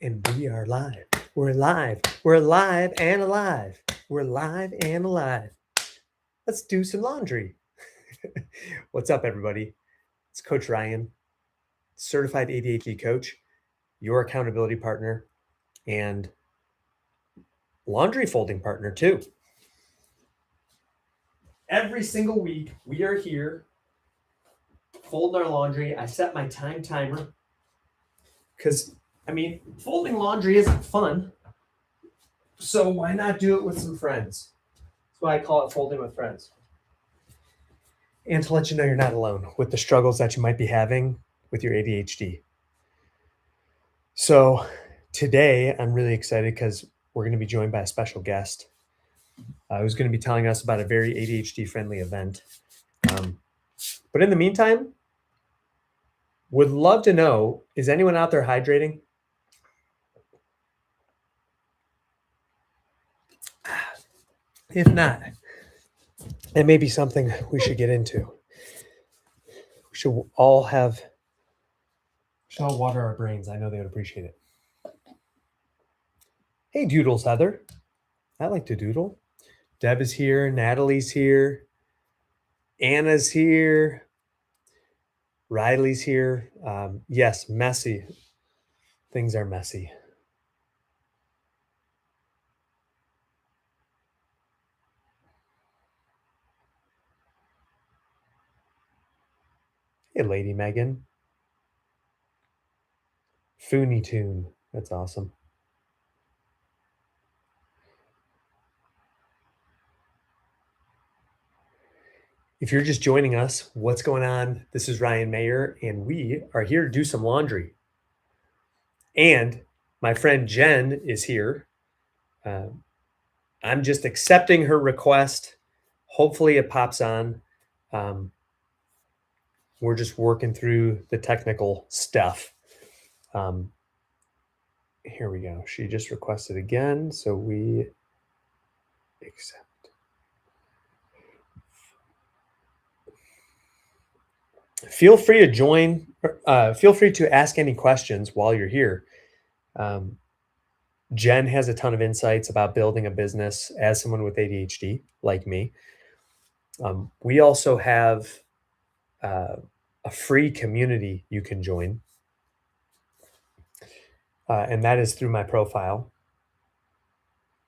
And we are live. We're live. We're alive and alive. We're live and alive. Let's do some laundry. What's up, everybody? It's Coach Ryan, certified ADHD coach, your accountability partner, and laundry folding partner, too. Every single week, we are here folding our laundry. I set my time timer because, folding laundry isn't fun. So why not do it with some friends? That's why I call it folding with friends. And to let you know you're not alone with the struggles that you might be having with your ADHD. So today I'm really excited because we're going to be joined by a special guest who's going to be telling us about a very ADHD friendly event. But in the meantime, would love to know, is anyone out there hydrating? If not, it may be something we should get into. We should all water our brains. I know they would appreciate it. Hey, doodles, Heather. I like to doodle. Deb is here. Natalie's here. Anna's here. Riley's here. Yes, messy. Things are messy. Hey, Lady Megan. Foony Tune. That's awesome. If you're just joining us, what's going on? This is Ryan Mayer, and we are here to do some laundry. And my friend Jen is here. I'm just accepting her request. Hopefully it pops on. We're just working through the technical stuff. Here we go. She just requested again, so we accept. Feel free to join. Feel free to ask any questions while you're here. Jen has a ton of insights about building a business as someone with ADHD, like me. We also have a free community you can join. And that is through my profile.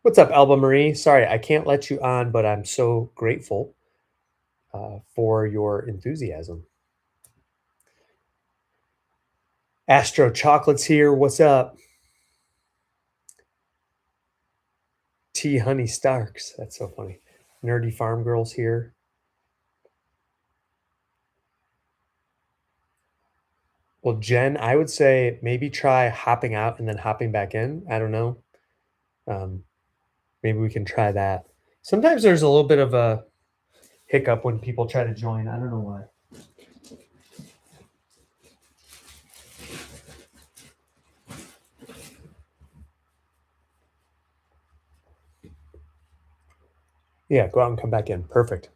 What's up, Alba Marie? Sorry, I can't let you on, but I'm so grateful for your enthusiasm. Astro Chocolate's here. What's up? T Honey Starks. That's so funny. Nerdy Farm Girl's here. Well, Jen, I would say maybe try hopping out and then hopping back in. I don't know. Maybe we can try that. Sometimes there's a little bit of a hiccup when people try to join. I don't know why. Yeah, go out and come back in. Perfect.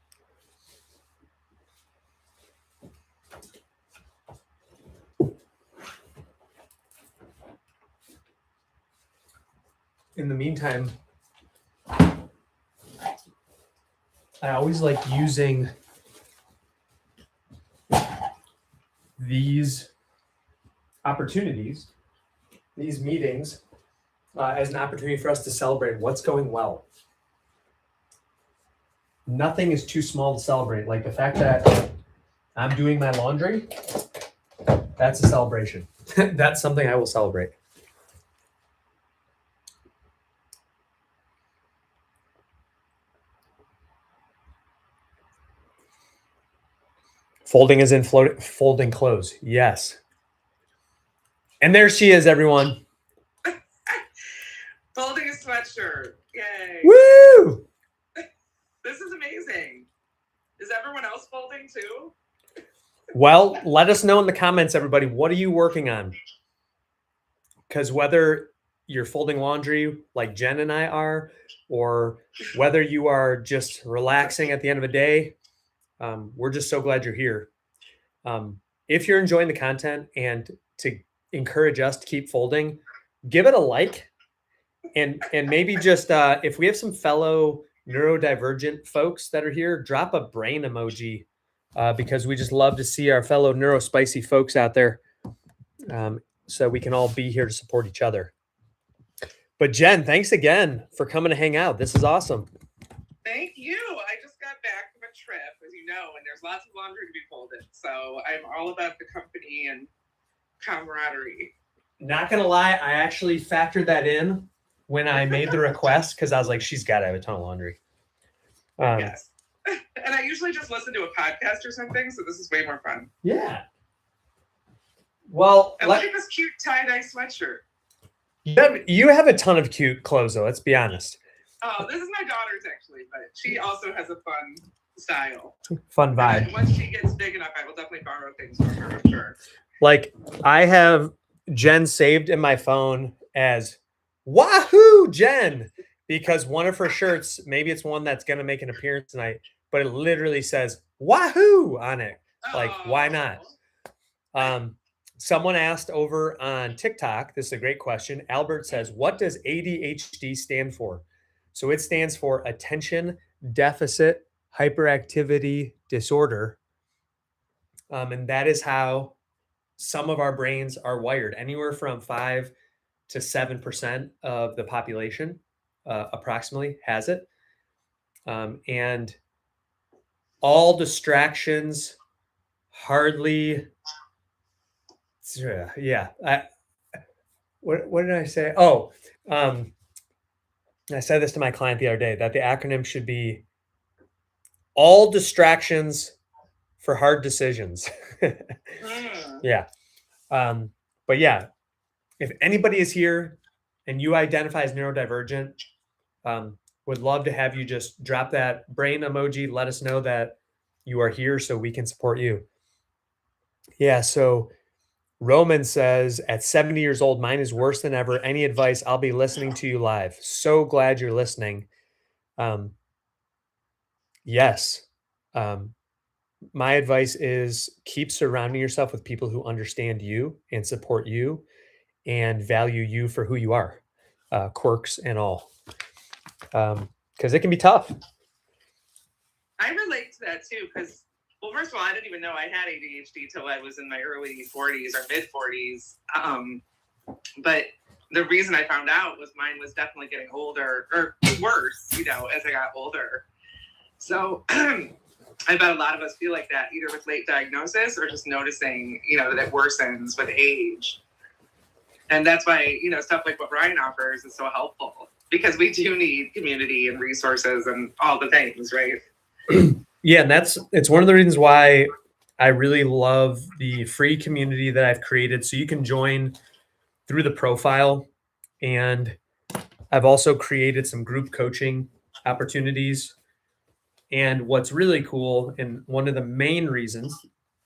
In the meantime, I always like using these opportunities, these meetings, as an opportunity for us to celebrate what's going well. Nothing is too small to celebrate. Like the fact that I'm doing my laundry, that's a celebration. That's something I will celebrate. Folding is in folding clothes. Yes. And there she is, everyone. Folding a sweatshirt. Yay. Woo! This is amazing. Is everyone else folding too? Well, let us know in the comments, everybody. What are you working on? Because whether you're folding laundry like Jen and I are, or whether you are just relaxing at the end of the day, we're just so glad you're here. If you're enjoying the content and to encourage us to keep folding, give it a like, and maybe just if we have some fellow neurodivergent folks that are here, drop a brain emoji because we just love to see our fellow neurospicy folks out there, so we can all be here to support each other. But Jen, thanks again for coming to hang out. This is awesome. Thank you. I just got back from a trip, as you know, and there's lots of laundry to be folded. So I'm all about the company and camaraderie. Not gonna lie, I actually factored that in when I made the request because I was like, she's got to have a ton of laundry. Yes. And I usually just listen to a podcast or something, so this is way more fun. Yeah. Well, and look at this cute tie-dye sweatshirt. You have a ton of cute clothes, though. Let's be honest. Oh, this is my daughter's actually, but she also has a fun style. Fun vibe. And once she gets big enough, I will definitely borrow things from her, I'm sure. Like, I have Jen saved in my phone as Wahoo Jen, because one of her shirts, maybe it's one that's going to make an appearance tonight, but it literally says Wahoo on it. Like, why not? Someone asked over on TikTok, this is a great question. Albert says, what does ADHD stand for? So it stands for Attention Deficit Hyperactivity Disorder. And that is how some of our brains are wired. Anywhere from 5 to 7% of the population approximately has it. And all distractions hardly... Yeah. What did I say? Oh, I said this to my client the other day, that the acronym should be all distractions for hard decisions. Yeah. But yeah, if anybody is here and you identify as neurodivergent, would love to have you just drop that brain emoji. Let us know that you are here so we can support you. Yeah. So Roman says, at 70 years old, mine is worse than ever. Any advice? I'll be listening to you live. So glad you're listening. Yes. My advice is keep surrounding yourself with people who understand you and support you and value you for who you are, quirks and all. Because it can be tough. I relate to that too, because well, first of all, I didn't even know I had ADHD till I was in my early 40s or mid 40s. But the reason I found out was mine was definitely getting older or worse, as I got older. So I bet a lot of us feel like that, either with late diagnosis or just noticing, that it worsens with age. And that's why, stuff like what Ryan offers is so helpful, because we do need community and resources and all the things, right? Yeah, and it's one of the reasons why I really love the free community that I've created. So you can join through the profile, and I've also created some group coaching opportunities. And what's really cool, and one of the many reasons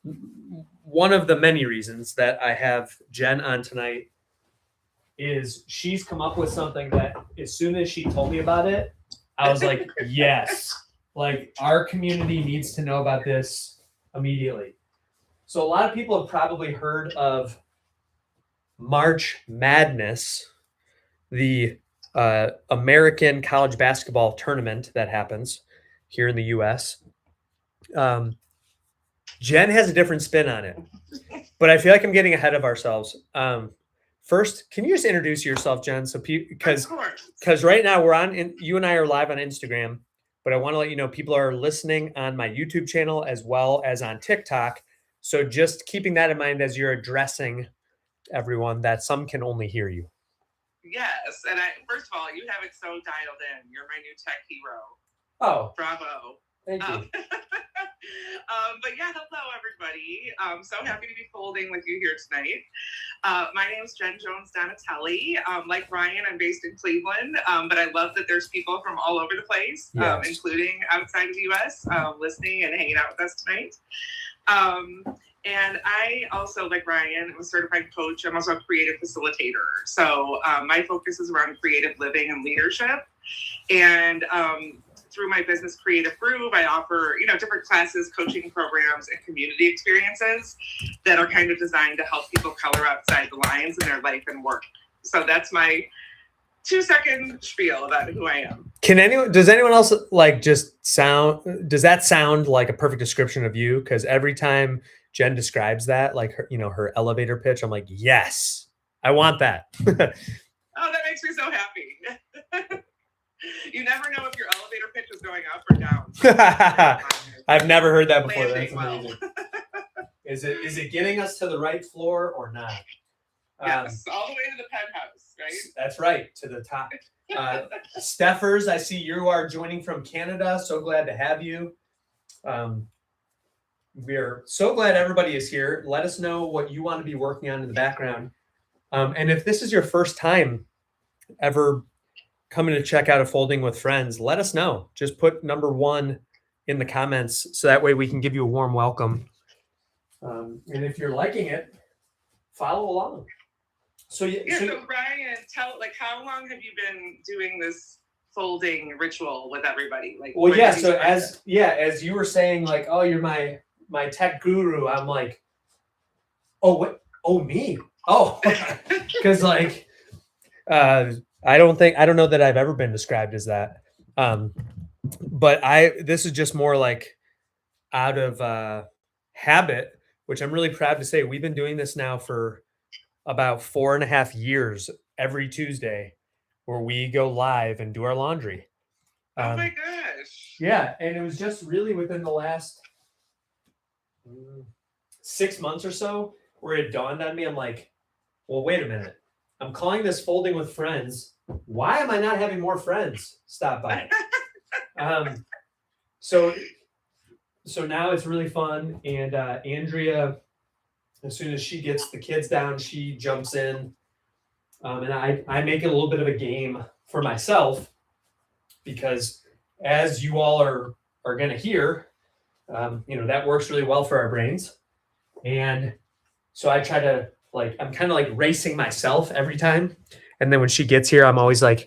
that I have Jen on tonight is she's come up with something that as soon as she told me about it, I was like, yes. Like, our community needs to know about this immediately. So a lot of people have probably heard of March Madness, the American college basketball tournament that happens here in the U.S. Jen has a different spin on it, but I feel like I'm getting ahead of ourselves. First, can you just introduce yourself, Jen? So because right now you and I are live on Instagram. But I want to let you know people are listening on my YouTube channel as well as on TikTok. So just keeping that in mind as you're addressing everyone, that some can only hear you. Yes. And first of all, you have it so dialed in. You're my new tech hero. Oh. Bravo. Thank you. But yeah, hello, everybody. I'm so happy to be folding with you here tonight. My name is Jen Jones Donatelli. Like Ryan, I'm based in Cleveland, but I love that there's people from all over the place, yes. Including outside of the U.S., listening and hanging out with us tonight. And I also, like Ryan, am a certified coach. I'm also a creative facilitator. So my focus is around creative living and leadership. And through my business Creative Groove, I offer, different classes, coaching programs, and community experiences that are kind of designed to help people color outside the lines in their life and work. So that's my 2-second spiel about who I am. Does anyone else like does that sound like a perfect description of you? Because every time Jen describes that, like her elevator pitch, I'm like, yes, I want that. Oh, that makes me so happy. You never know if your elevator pitch is going up or down. I've never heard that before. Landing That's amazing. Is it getting us to the right floor or not? Yes, all the way to the penthouse, right? That's right, to the top. Steffers, I see you are joining from Canada. So glad to have you. We're so glad everybody is here. Let us know what you want to be working on in the background. And if this is your first time ever coming to check out a Folding with Friends, let us know. Just put number 1 in the comments so that way we can give you a warm welcome. And if you're liking it, follow along. So Brian, tell how long have you been doing this folding ritual with everybody? As you were saying, like, oh, you're my tech guru, I'm like, oh, what? Oh, me? Oh, because like, I don't know that I've ever been described as that. But this is just more like out of habit, which I'm really proud to say we've been doing this now for about 4.5 years every Tuesday, where we go live and do our laundry. Oh my gosh. Yeah. And it was just really within the last 6 months or so where it dawned on me. I'm like, well, wait a minute. I'm calling this Folding with Friends. Why am I not having more friends stop by? So now it's really fun. And Andrea, as soon as she gets the kids down, she jumps in. And I make it a little bit of a game for myself because as you all are going to hear, that works really well for our brains. And so I try to I'm kind of like racing myself every time. And then when she gets here, I'm always like,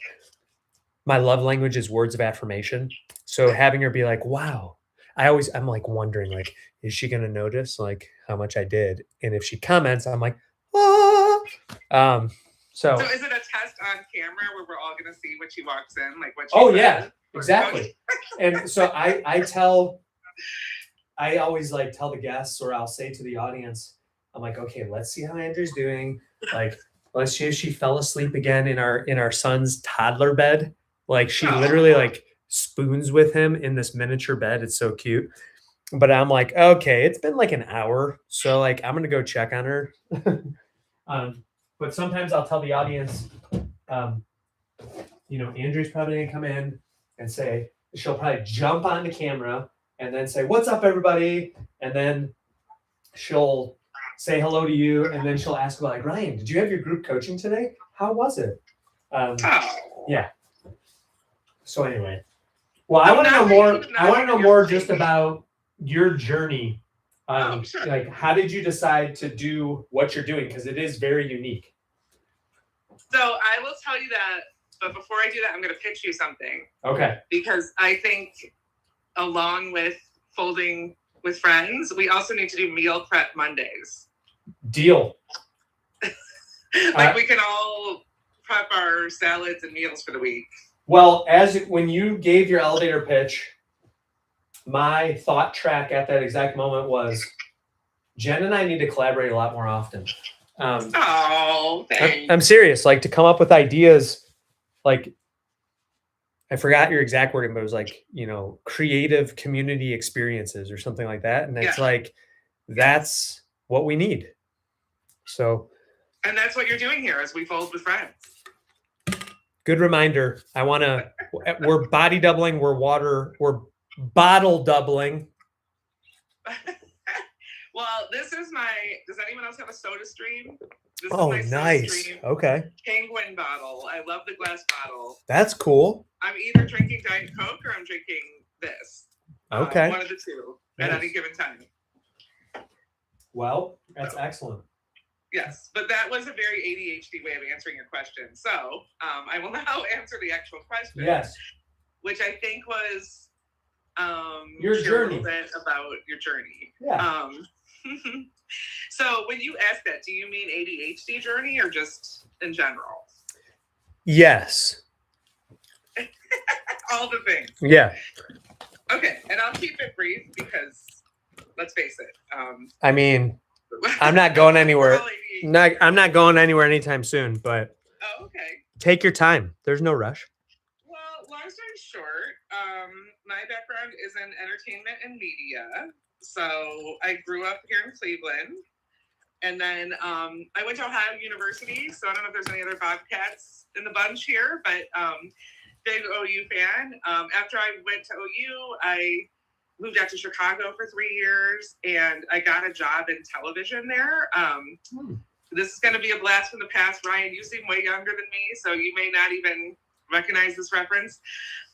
my love language is words of affirmation. So having her be like, wow, I'm like wondering, like, is she going to notice like how much I did? And if she comments, I'm like, ah. So is it a test on camera where we're all going to see when she walks in? Like what she Oh says? yeah, exactly. And so I always like tell the guests, or I'll say to the audience, I'm like, okay, let's see how Andrew's doing. Like, let's see if she fell asleep again in our son's toddler bed. Like she literally like spoons with him in this miniature bed. It's so cute. But I'm like, okay, it's been like an hour. So like, I'm going to go check on her. But sometimes I'll tell the audience, Andrew's probably going to come in and say, she'll probably jump on the camera and then say, what's up, everybody? And then she'll say hello to you. And then she'll ask about like, Ryan, did you have your group coaching today? How was it? Yeah. So anyway, well, I want to know more. I want to know more just about your journey. Sure. Like, how did you decide to do what you're doing? Because it is very unique. So I will tell you that, but before I do that, I'm going to pitch you something. Okay. Because I think along with Folding with Friends, we also need to do meal prep Mondays. Deal. We can all prep our salads and meals for the week. Well, when you gave your elevator pitch, my thought track at that exact moment was, Jen and I need to collaborate a lot more often. Thanks. I'm serious. Like to come up with ideas, like I forgot your exact wording, but it was like, creative community experiences or something like that. And it's like, that's what we need. So. And that's what you're doing here as we fold with friends. Good reminder. We're body doubling. We're bottle doubling. Well, this is does anyone else have a soda stream? This is my nice. Stream Okay. Penguin bottle. I love the glass bottle. That's cool. I'm either drinking Diet Coke or I'm drinking this. Okay. One of the two at any given time. Well, that's excellent. Yes, but that was a very ADHD way of answering your question. So I will now answer the actual question. Yes. Which I think was your journey. A little bit about your journey. Yeah. So when you ask that, do you mean ADHD journey or just in general? Yes. All the things. Yeah. Okay, and I'll keep it brief because let's face it. I mean, I'm not going anywhere. we're all ADHD. I'm not going anywhere anytime soon, but Oh, okay. take your time. There's no rush. Well, long story short, my background is in entertainment and media. So I grew up here in Cleveland. And then I went to Ohio University. So I don't know if there's any other Bobcats in the bunch here, but big OU fan. After I went to OU, I moved out to Chicago for 3 years and I got a job in television there. This is going to be a blast from the past. Ryan, you seem way younger than me, so you may not even recognize this reference.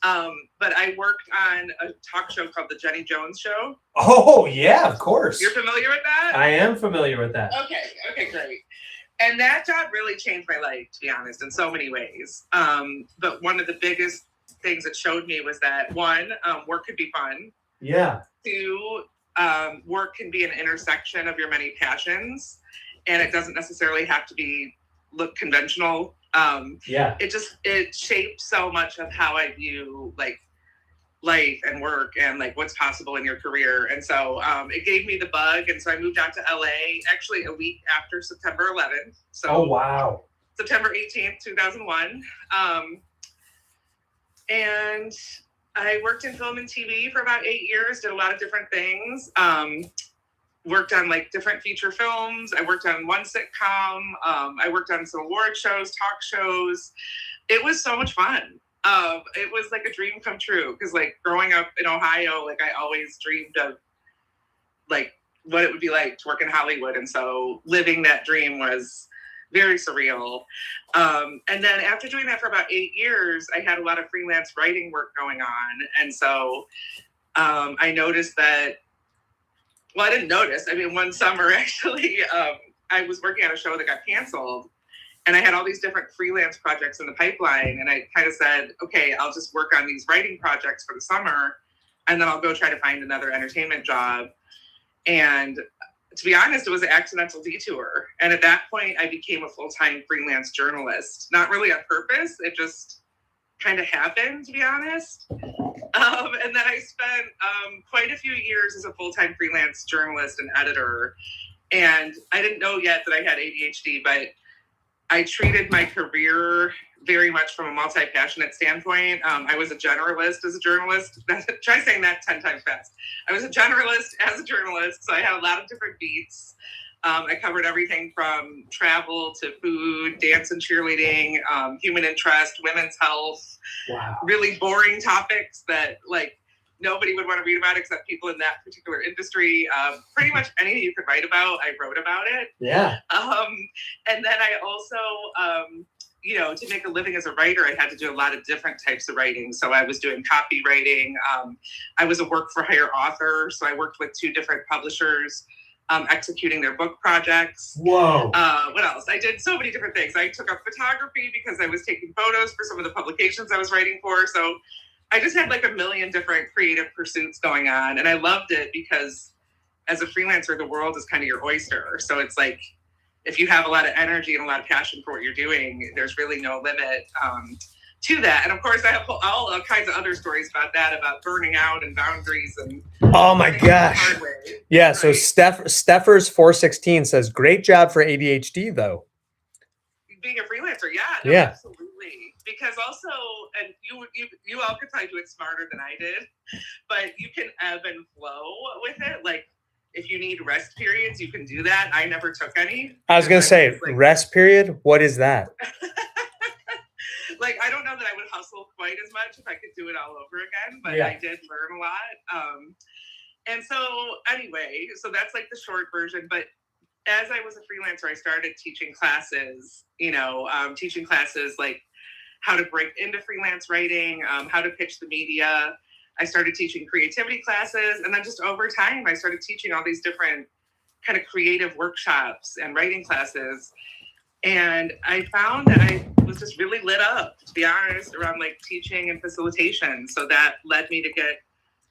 But I worked on a talk show called The Jenny Jones Show. Oh, yeah, of course. You're familiar with that? I am familiar with that. Okay, great. And that job really changed my life, to be honest, in so many ways. But one of the biggest things it showed me was that, one, work could be fun. Yeah. Two, work can be an intersection of your many passions, and it doesn't necessarily have to look conventional. It shapes so much of how I view like life and work and like what's possible in your career. And so it gave me the bug. And so I moved out to LA actually a week after September 11th. So oh, wow. September 18th, 2001. And I worked in film and TV for about 8 years, did a lot of different things. Worked on like different feature films. I worked on one sitcom. I worked on some award shows, talk shows. It was so much fun. It was like a dream come true because like growing up in Ohio, like I always dreamed of like what it would be like to work in Hollywood. And so living that dream was very surreal. And then after doing that for about 8 years, I had a lot of freelance writing work going on. And so I noticed that, well, I didn't notice. I mean, one summer, actually, I was working on a show that got canceled. And I had all these different freelance projects in the pipeline. And I kind of said, okay, I'll just work on these writing projects for the summer. And then I'll go try to find another entertainment job. And to be honest, it was an accidental detour. And at that point, I became a full-time freelance journalist. Not really on purpose. It just kind of happened, to be honest. And then I spent quite a few years as a full-time freelance journalist and editor. And I didn't know yet that I had ADHD, but I treated my career very much from a multi-passionate standpoint. I was a generalist as a journalist. Try saying that 10 times fast. I was a generalist as a journalist, so I had a lot of different beats. I covered everything from travel to food, dance and cheerleading, human interest, women's health. Wow. Really boring topics that like nobody would want to read about except people in that particular industry. Pretty much anything you could write about, I wrote about it. Yeah. And then I also, to make a living as a writer, I had to do a lot of different types of writing. So I was doing copywriting. I was a work for hire author. So I worked with 2 different publishers, executing their book projects. Whoa. What else? I did so many different things. I took up photography because I was taking photos for some of the publications I was writing for. So I just had like a million different creative pursuits going on. And I loved it because as a freelancer, the world is kind of your oyster. So it's like, if you have a lot of energy and a lot of passion for what you're doing, there's really no limit to that. And of course, I have all kinds of other stories about that, about burning out and boundaries. And oh my gosh. Yeah. Right? So Steffers 416 says, great job for ADHD though. Being a freelancer. Yeah. Yeah. Absolutely. Because also, and you all could probably do it smarter than I did, but you can ebb and flow with it. Like if you need rest periods, you can do that. I never took any. I was going to say rest period. What is that? Like, I don't know that I would hustle quite as much if I could do it all over again, but I did learn a lot. And so anyway, so that's like the short version, but as I was a freelancer, I started teaching classes, teaching classes like how to break into freelance writing, how to pitch the media. I started teaching creativity classes. And then just over time, I started teaching all these different kind of creative workshops and writing classes. And I found that I was just really lit up, to be honest, around like teaching and facilitation. So that led me to get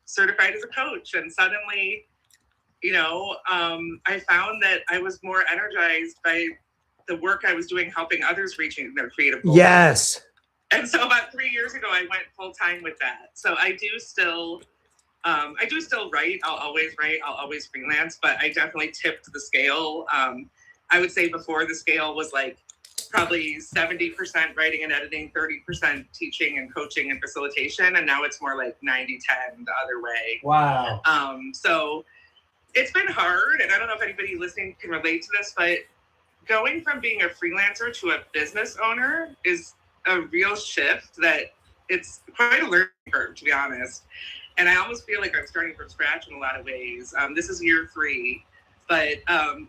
certified as a coach. And suddenly, I found that I was more energized by the work I was doing, helping others reaching their creative goals. Yes. And so about 3 years ago, I went full time with that. So I do still write. I'll always write. I'll always freelance, but I definitely tipped the scale. I would say before the scale was like probably 70% writing and editing, 30% teaching and coaching and facilitation. And now it's more like 90-10 the other way. Wow. So it's been hard. And I don't know if anybody listening can relate to this, but going from being a freelancer to a business owner is a real shift that it's quite a learning curve, to be honest. And I almost feel like I'm starting from scratch in a lot of ways. This is year 3. But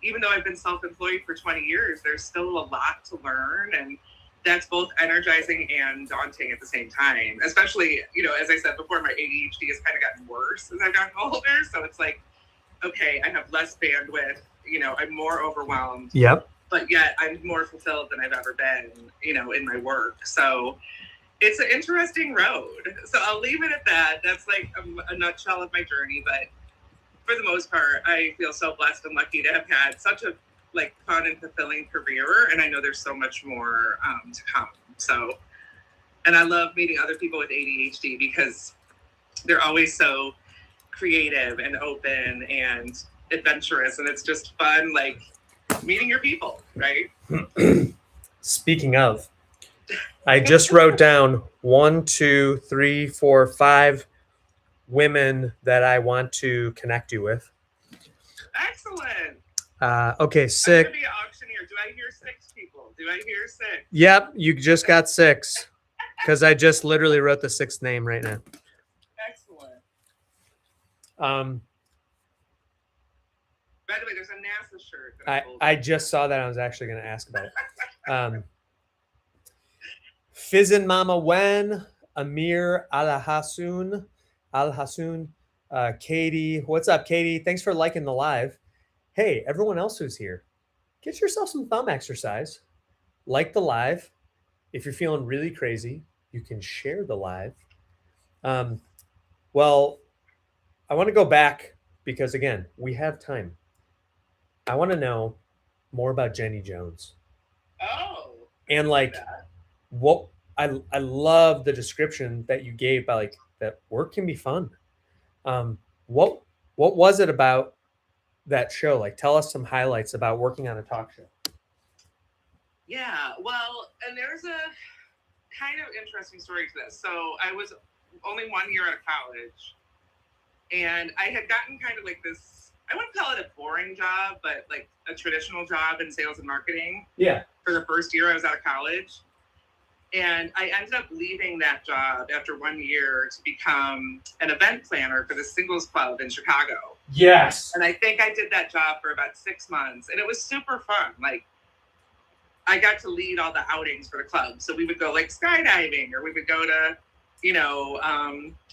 even though I've been self-employed for 20 years, there's still a lot to learn. And that's both energizing and daunting at the same time. Especially, as I said before, my ADHD has kind of gotten worse as I've gotten older. So it's like, okay, I have less bandwidth. I'm more overwhelmed. Yep. But yet I'm more fulfilled than I've ever been, in my work. So it's an interesting road. So I'll leave it at that. That's like a nutshell of my journey. But for the most part, I feel so blessed and lucky to have had such a fun and fulfilling career. And I know there's so much more to come. So, and I love meeting other people with ADHD because they're always so creative and open and adventurous. And it's just fun, meeting your people, right? Speaking of, I just wrote down 1, 2, 3, 4, 5 women that I want to connect you with. Excellent. Okay, 6. I'm gonna be an auctioneer. Do I hear 6 people? Do I hear 6? Yep, you just got 6 because I just literally wrote the 6th name right now. Excellent. By the way, there's a NASA shirt. I just saw that. I was actually going to ask about it. Fizzin Mama Wen, Amir Al-Hassoun, Katie. What's up, Katie? Thanks for liking the live. Hey, everyone else who's here, get yourself some thumb exercise. Like the live. If you're feeling really crazy, you can share the live. Well, I want to go back because, again, we have time. I want to know more about Jenny Jones. Oh. And what I love the description that you gave about that work can be fun. What was it about that show? Tell us some highlights about working on a talk show. Yeah, well, and there's a kind of interesting story to this. So I was only 1 year out of college, and I had gotten kind of this, I wouldn't call it a boring job, but a traditional job in sales and marketing. Yeah. For the first year I was out of college. And I ended up leaving that job after 1 year to become an event planner for the Singles Club in Chicago. Yes. And I think I did that job for about 6 months, and it was super fun. I got to lead all the outings for the club. So we would go skydiving, or we would go to,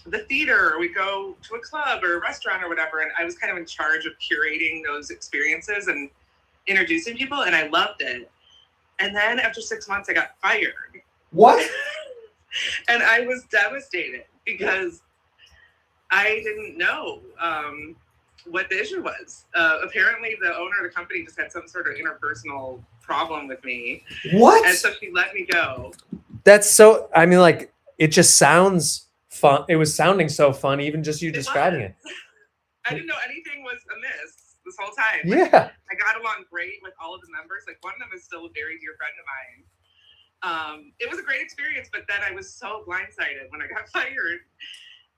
the theater, or we go to a club or a restaurant or whatever. And I was kind of in charge of curating those experiences and introducing people, and I loved it. And then after 6 months, I got fired. What? And I was devastated because I didn't know what the issue was. Apparently, the owner of the company just had some sort of interpersonal problem with me. What? And so she let me go. That's so, it just sounds fun. It was sounding so fun, even just you describing it. I didn't know anything was amiss this whole time. Yeah. I got along great with all of the members. One of them is still a very dear friend of mine. It was a great experience, but then I was so blindsided when I got fired.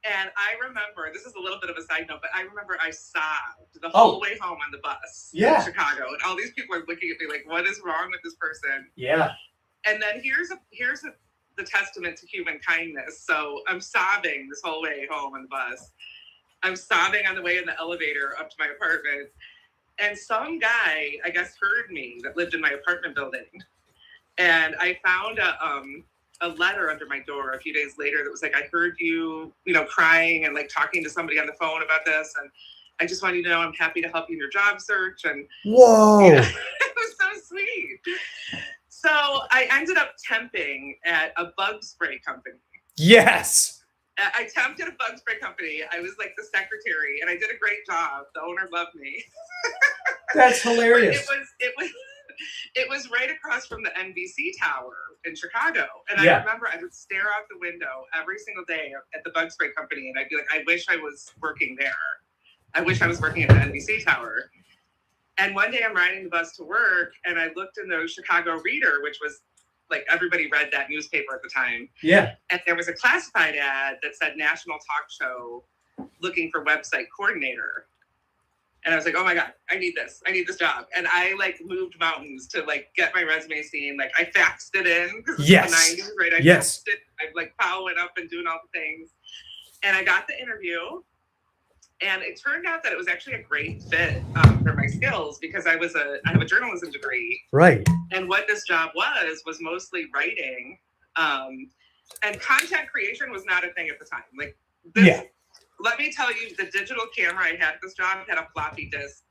And I remember, this is a little bit of a side note, but I remember I sobbed the whole way home on the bus in Chicago. And all these people are looking at me what is wrong with this person? Yeah. And then here's the testament to human kindness. So I'm sobbing this whole way home on the bus. I'm sobbing on the way in the elevator up to my apartment. And some guy, I guess, heard me that lived in my apartment building. And I found a letter under my door a few days later that was I heard you, crying and talking to somebody on the phone about this. And I just want you to know I'm happy to help you in your job search. And whoa, it was so sweet. So I ended up temping at a bug spray company. Yes. I temped at a bug spray company. I was the secretary, and I did a great job. The owner loved me. That's hilarious. It was right across from the NBC Tower in Chicago. And Yeah. I remember I would stare out the window every single day at the bug spray company, and I'd be like, I wish I was working there. I wish I was working at the NBC Tower. And one day I'm riding the bus to work, and I looked in the Chicago Reader, which was like everybody read that newspaper at the time. Yeah. And there was a classified ad that said national talk show looking for website coordinator. And I was like, oh my God, I need this. I need this job. And I like moved mountains to like get my resume seen. Like I faxed it in because it's the 90s, right? I faxed it. I'm like following up and doing all the things. And I got the interview. And it turned out that it was actually a great fit for my skills because I have a journalism degree. Right. And what this job was mostly writing. And content creation was not a thing at the time. Like this. Yeah. Let me tell you, the digital camera I had at this job had a floppy disk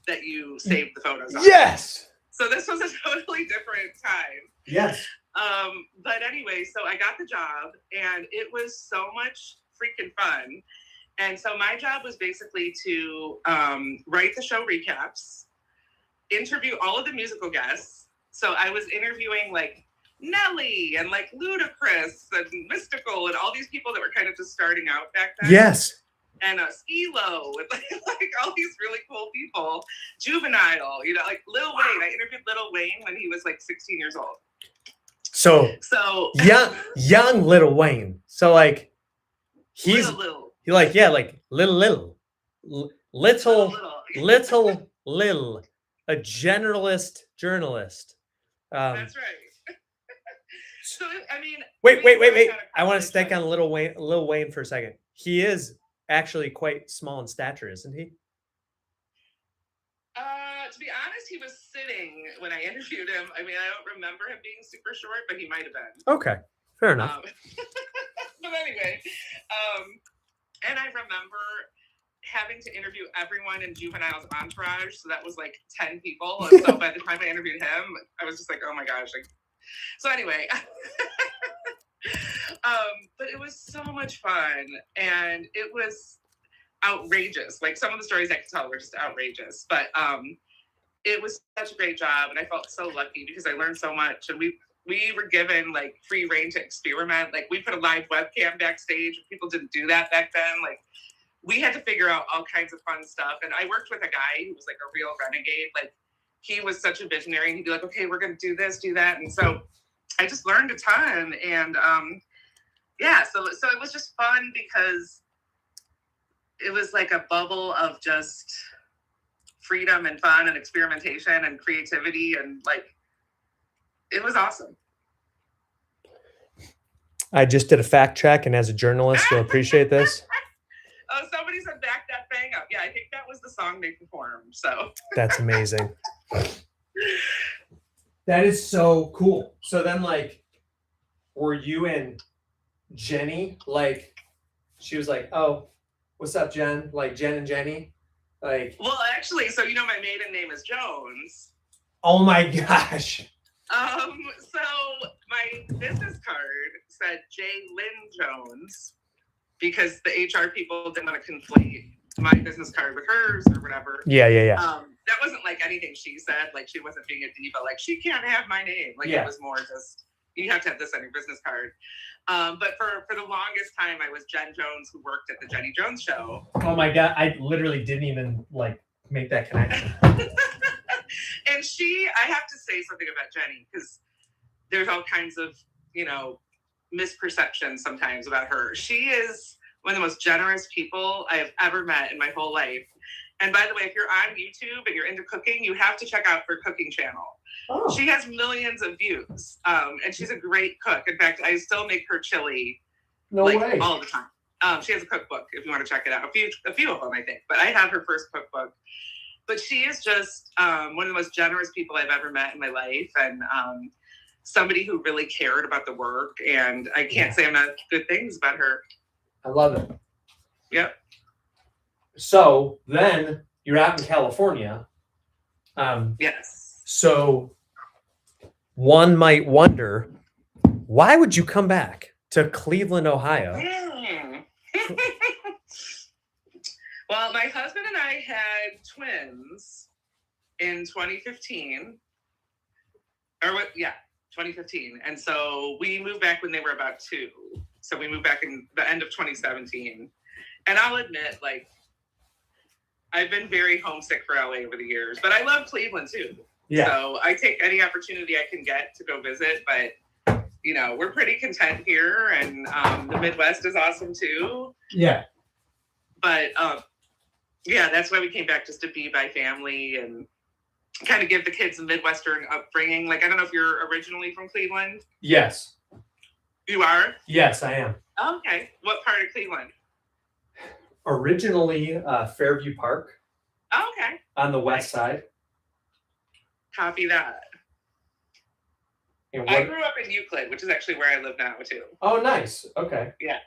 that you saved the photos on. Yes. So this was a totally different time. Yes. But anyway, so I got the job and it was so much freaking fun. And so my job was basically to write the show recaps, interview all of the musical guests. So I was interviewing like Nelly and like Ludacris and Mystical and all these people that were kind of just starting out back then. Yes. And Skee-Lo and like all these really cool people. Juvenile, you know, like Lil Wayne. I interviewed Lil Wayne when he was like 16 years old. So young Lil Wayne. So like he's little. Like little, a generalist journalist. That's right. So I mean, wait. I want to stick on Lil Wayne for a second. He is actually quite small in stature, isn't he? To be honest, he was sitting when I interviewed him. I mean, I don't remember him being super short, but he might have been. Okay, fair enough. But anyway, and I remember having to interview everyone in Juvenile's entourage. So that was like 10 people. And so by the time I interviewed him, I was just like, oh my gosh. Like, so anyway, but it was so much fun and it was outrageous. Like some of the stories I could tell were just outrageous, but it was such a great job. And I felt so lucky because I learned so much and we were given like free reign to experiment. Like we put a live webcam backstage. People didn't do that back then. Like we had to figure out all kinds of fun stuff. And I worked with a guy who was like a real renegade. Like he was such a visionary. He'd be like, okay, we're going to do this, do that. And so I just learned a ton. And so it was just fun because it was like a bubble of just freedom and fun and experimentation and creativity. And like, it was awesome. I just did a fact check, and as a journalist, you'll appreciate this. Oh, somebody said back that thing up. Yeah, I think that was the song they performed. So that's amazing. That is so cool. So then, like, were you and Jenny, like, she was like, oh, what's up, Jen? Like, Jen and Jenny? Like, well, actually, so you know my maiden name is Jones. Oh my gosh. So my business card said J. Lynn Jones because the HR people didn't want to conflate my business card with hers or whatever. Yeah. That wasn't like anything she said. Like she wasn't being a diva. Like she can't have my name. Like It was more just you have to have this on your business card. But for the longest time, I was Jen Jones who worked at the Jenny Jones show. Oh my God. I literally didn't even like make that connection. And I have to say something about Jenny because there's all kinds of, misperceptions sometimes about her. She is one of the most generous people I have ever met in my whole life. And by the way, if you're on YouTube and you're into cooking, you have to check out her cooking channel. Oh. She has millions of views, and she's a great cook. In fact, I still make her chili way. All the time. She has a cookbook if you want to check it out. A few of them, I think. But I have her first cookbook. But she is just one of the most generous people I've ever met in my life, and somebody who really cared about the work. And I can't say enough good things about her. I love it. Yep. So then you're out in California. Yes. So one might wonder, why would you come back to Cleveland, Ohio? Well, my husband and I had twins in 2015. Yeah, 2015. And so we moved back when they were about 2. So we moved back in the end of 2017. And I'll admit, like, I've been very homesick for LA over the years, but I love Cleveland too. Yeah. So I take any opportunity I can get to go visit, but you know, we're pretty content here, and the Midwest is awesome too. Yeah. But yeah, that's why we came back, just to be by family and kind of give the kids a Midwestern upbringing. Like, I don't know if you're originally from Cleveland. Yes. You are? Yes, I am. Okay. What part of Cleveland? Originally, Fairview Park. Oh, okay. On the west side. Copy that. I grew up in Euclid, which is actually where I live now too. Oh, nice. Okay. Yeah.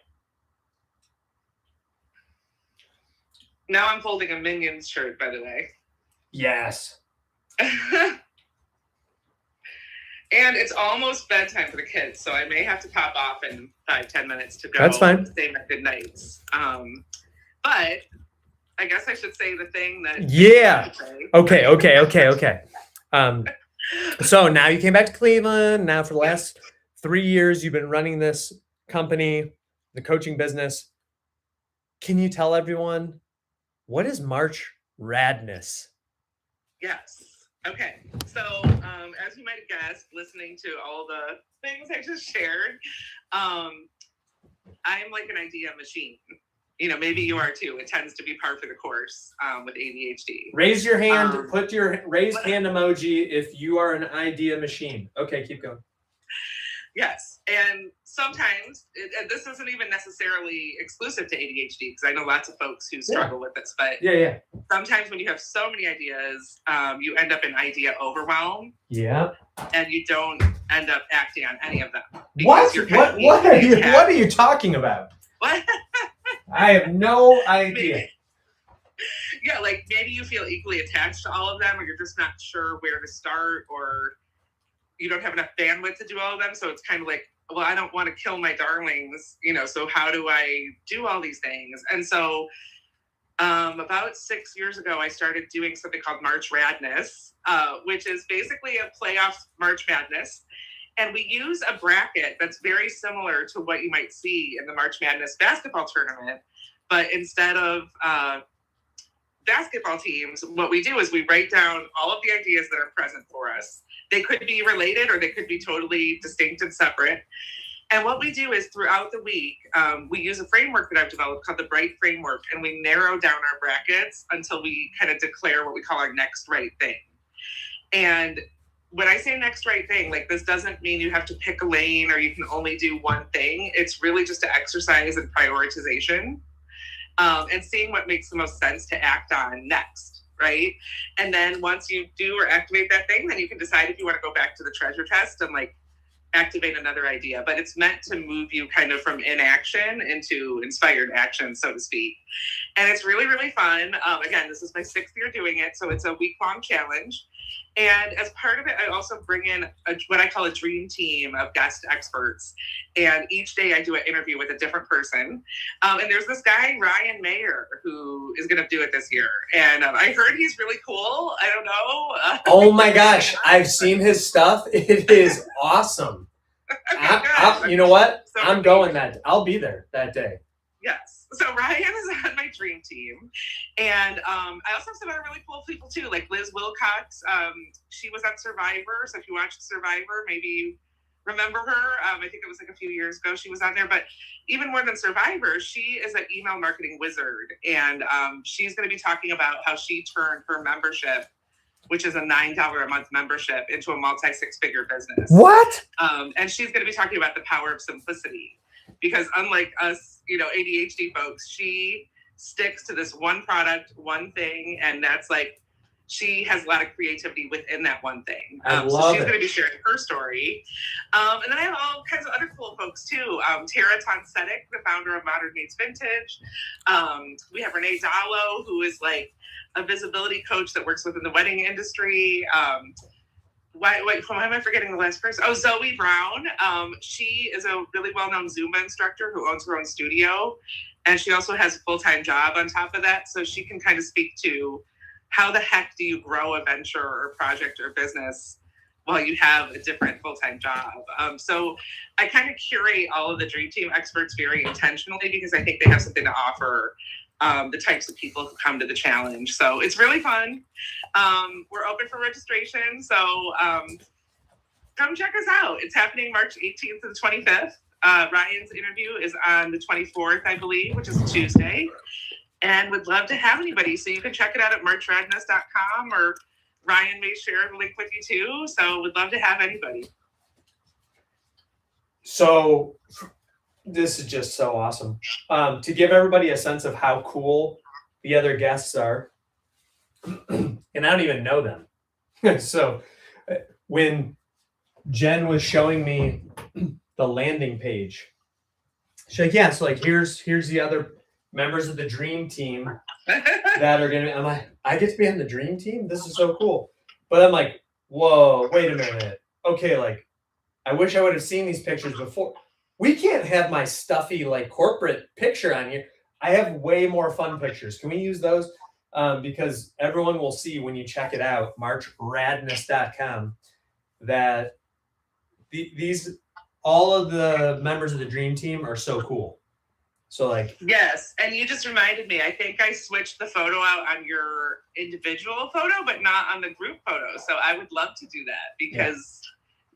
Now I'm folding a Minions shirt, by the way. Yes. And it's almost bedtime for the kids, so I may have to pop off in 5-10 minutes to go. That's fine. Say my good nights. But I guess I should say the thing that. Yeah. Okay. So now you came back to Cleveland. Now for the last 3 years, you've been running this company, the coaching business. Can you tell everyone, what is March RAD-ness? Yes. Okay. So as you might have guessed, listening to all the things I just shared, I'm like an idea machine. You know, maybe you are too. It tends to be par for the course with ADHD. Raise your hand. Put your raised hand emoji if you are an idea machine. Okay, keep going. Yes. And sometimes, and this isn't even necessarily exclusive to ADHD, because I know lots of folks who struggle with this, but sometimes when you have so many ideas, you end up in idea overwhelm. Yeah. And you don't end up acting on any of them. What are you talking about? What? I have no idea. Yeah, like maybe you feel equally attached to all of them, or you're just not sure where to start, or you don't have enough bandwidth to do all of them. So it's kind of like, well, I don't want to kill my darlings, you know, so how do I do all these things? And so about 6 years ago, I started doing something called March RAD-ness, which is basically a play off March Madness. And we use a bracket that's very similar to what you might see in the March Madness basketball tournament. But instead of basketball teams, what we do is we write down all of the ideas that are present for us. They could be related or they could be totally distinct and separate. And what we do is throughout the week, we use a framework that I've developed called the BRIGHT framework, and we narrow down our brackets until we kind of declare what we call our next right thing. And when I say next right thing, like, this doesn't mean you have to pick a lane or you can only do one thing. It's really just an exercise in prioritization and seeing what makes the most sense to act on next, right? And then once you do or activate that thing, then you can decide if you want to go back to the treasure chest and like activate another idea. But it's meant to move you kind of from inaction into inspired action, so to speak. And it's really, really fun. Again, this is my 6th year doing it, so it's a week-long challenge. And as part of it, I also bring in what I call a dream team of guest experts. And each day I do an interview with a different person. And there's this guy, Ryan Mayer, who is going to do it this year. And I heard he's really cool. I don't know. Oh my gosh. I've seen his stuff. It is awesome. You know what? So I'm going I'll be there that day. Yes. So Ryan is on my dream team. And I also have some other really cool people too, like Liz Wilcox. She was on Survivor. So if you watched Survivor, maybe you remember her. I think it was like a few years ago she was on there. But even more than Survivor, she is an email marketing wizard. And she's going to be talking about how she turned her membership, which is a $9 a month membership, into a multi-6-figure business. What? And she's going to be talking about the power of simplicity. Because unlike us, you know, ADHD folks, she sticks to this one product, one thing, and that's like, she has a lot of creativity within that one thing. So she's going to be sharing her story. And then I have all kinds of other cool folks too. Tara Tonsetic, the founder of Modern Meets Vintage. We have Renee Dallo, who is like a visibility coach that works within the wedding industry. Why am I forgetting the last person? Oh, Zoe Brown. She is a really well-known Zumba instructor who owns her own studio. And she also has a full-time job on top of that. So she can kind of speak to how the heck do you grow a venture or project or business while you have a different full-time job. So I kind of curate all of the Dream Team experts very intentionally because I think they have something to offer the types of people who come to the challenge. So it's really fun. We're open for registration. So come check us out. It's happening March 18th to the 25th. Ryan's interview is on the 24th, I believe, which is a Tuesday. And would love to have anybody. So you can check it out at RAD-ness.com, or Ryan may share the link with you too. So would love to have anybody. So this is just so awesome. To give everybody a sense of how cool the other guests are, and I don't even know them. So when Jen was showing me the landing page, she's like, yeah, so like here's the other members of the dream team that are gonna, I'm like, I get to be on the dream team? This is so cool. But I'm like, whoa, wait a minute. Okay, like I wish I would have seen these pictures before. We can't have my stuffy like corporate picture on here. I have way more fun pictures. Can we use those? Because everyone will see when you check it out, RAD-ness.com, that these all of the members of the dream team are so cool. So like, yes, and you just reminded me, I think I switched the photo out on your individual photo, but not on the group photo. So I would love to do that because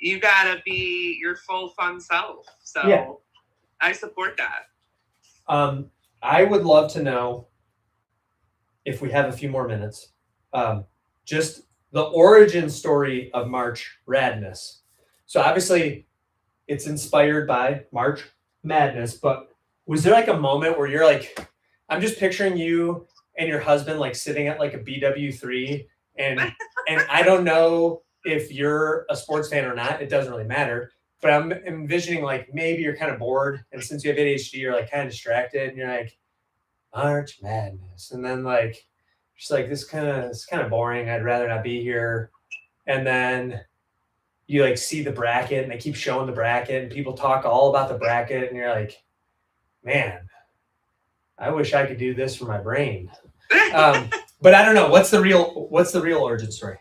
you gotta be your full fun self. So I support that. I would love to know, if we have a few more minutes, just the origin story of March RAD-ness. So obviously it's inspired by March Madness, but was there like a moment where you're like, I'm just picturing you and your husband like sitting at like a BW3, and I don't know if you're a sports fan or not, it doesn't really matter, but I'm envisioning like maybe you're kind of bored, and since you have ADHD, you're like kind of distracted, and you're like, March Madness, and then like just like it's kind of boring, I'd rather not be here. And then you like see the bracket and they keep showing the bracket and people talk all about the bracket, and you're like, man, I wish I could do this for my brain. But I don't know, what's the real origin story?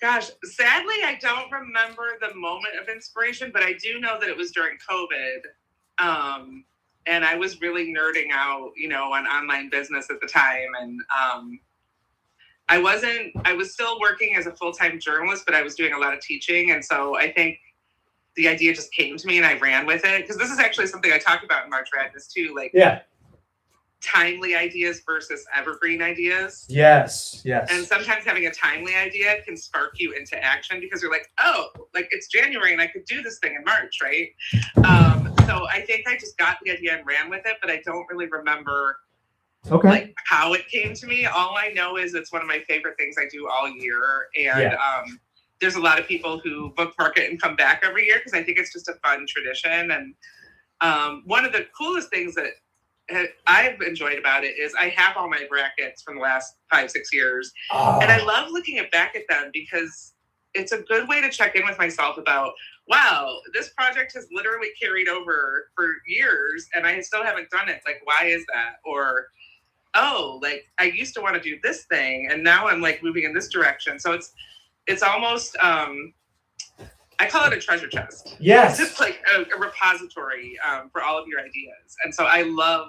Gosh, sadly, I don't remember the moment of inspiration, but I do know that it was during COVID. And I was really nerding out, on online business at the time. And I was still working as a full-time journalist, but I was doing a lot of teaching. And so I think the idea just came to me and I ran with it. Because this is actually something I talked about in March RAD-ness too. Like, timely ideas versus evergreen ideas. Yes. And sometimes having a timely idea can spark you into action because you're like, oh, like it's January and I could do this thing in March, right? So I think I just got the idea and ran with it, but I don't really remember like how it came to me. All I know is it's one of my favorite things I do all year. And there's a lot of people who bookmark it and come back every year because I think it's just a fun tradition. And one of the coolest things that I've enjoyed about it is I have all my brackets from the last 5-6 years. And I love looking back at them because it's a good way to check in with myself about, wow, this project has literally carried over for years and I still haven't done it. Like, why is that? Or, oh, like I used to want to do this thing and now I'm like moving in this direction. So it's almost, I call it a treasure chest. Yes. It's just like a repository for all of your ideas. And so I love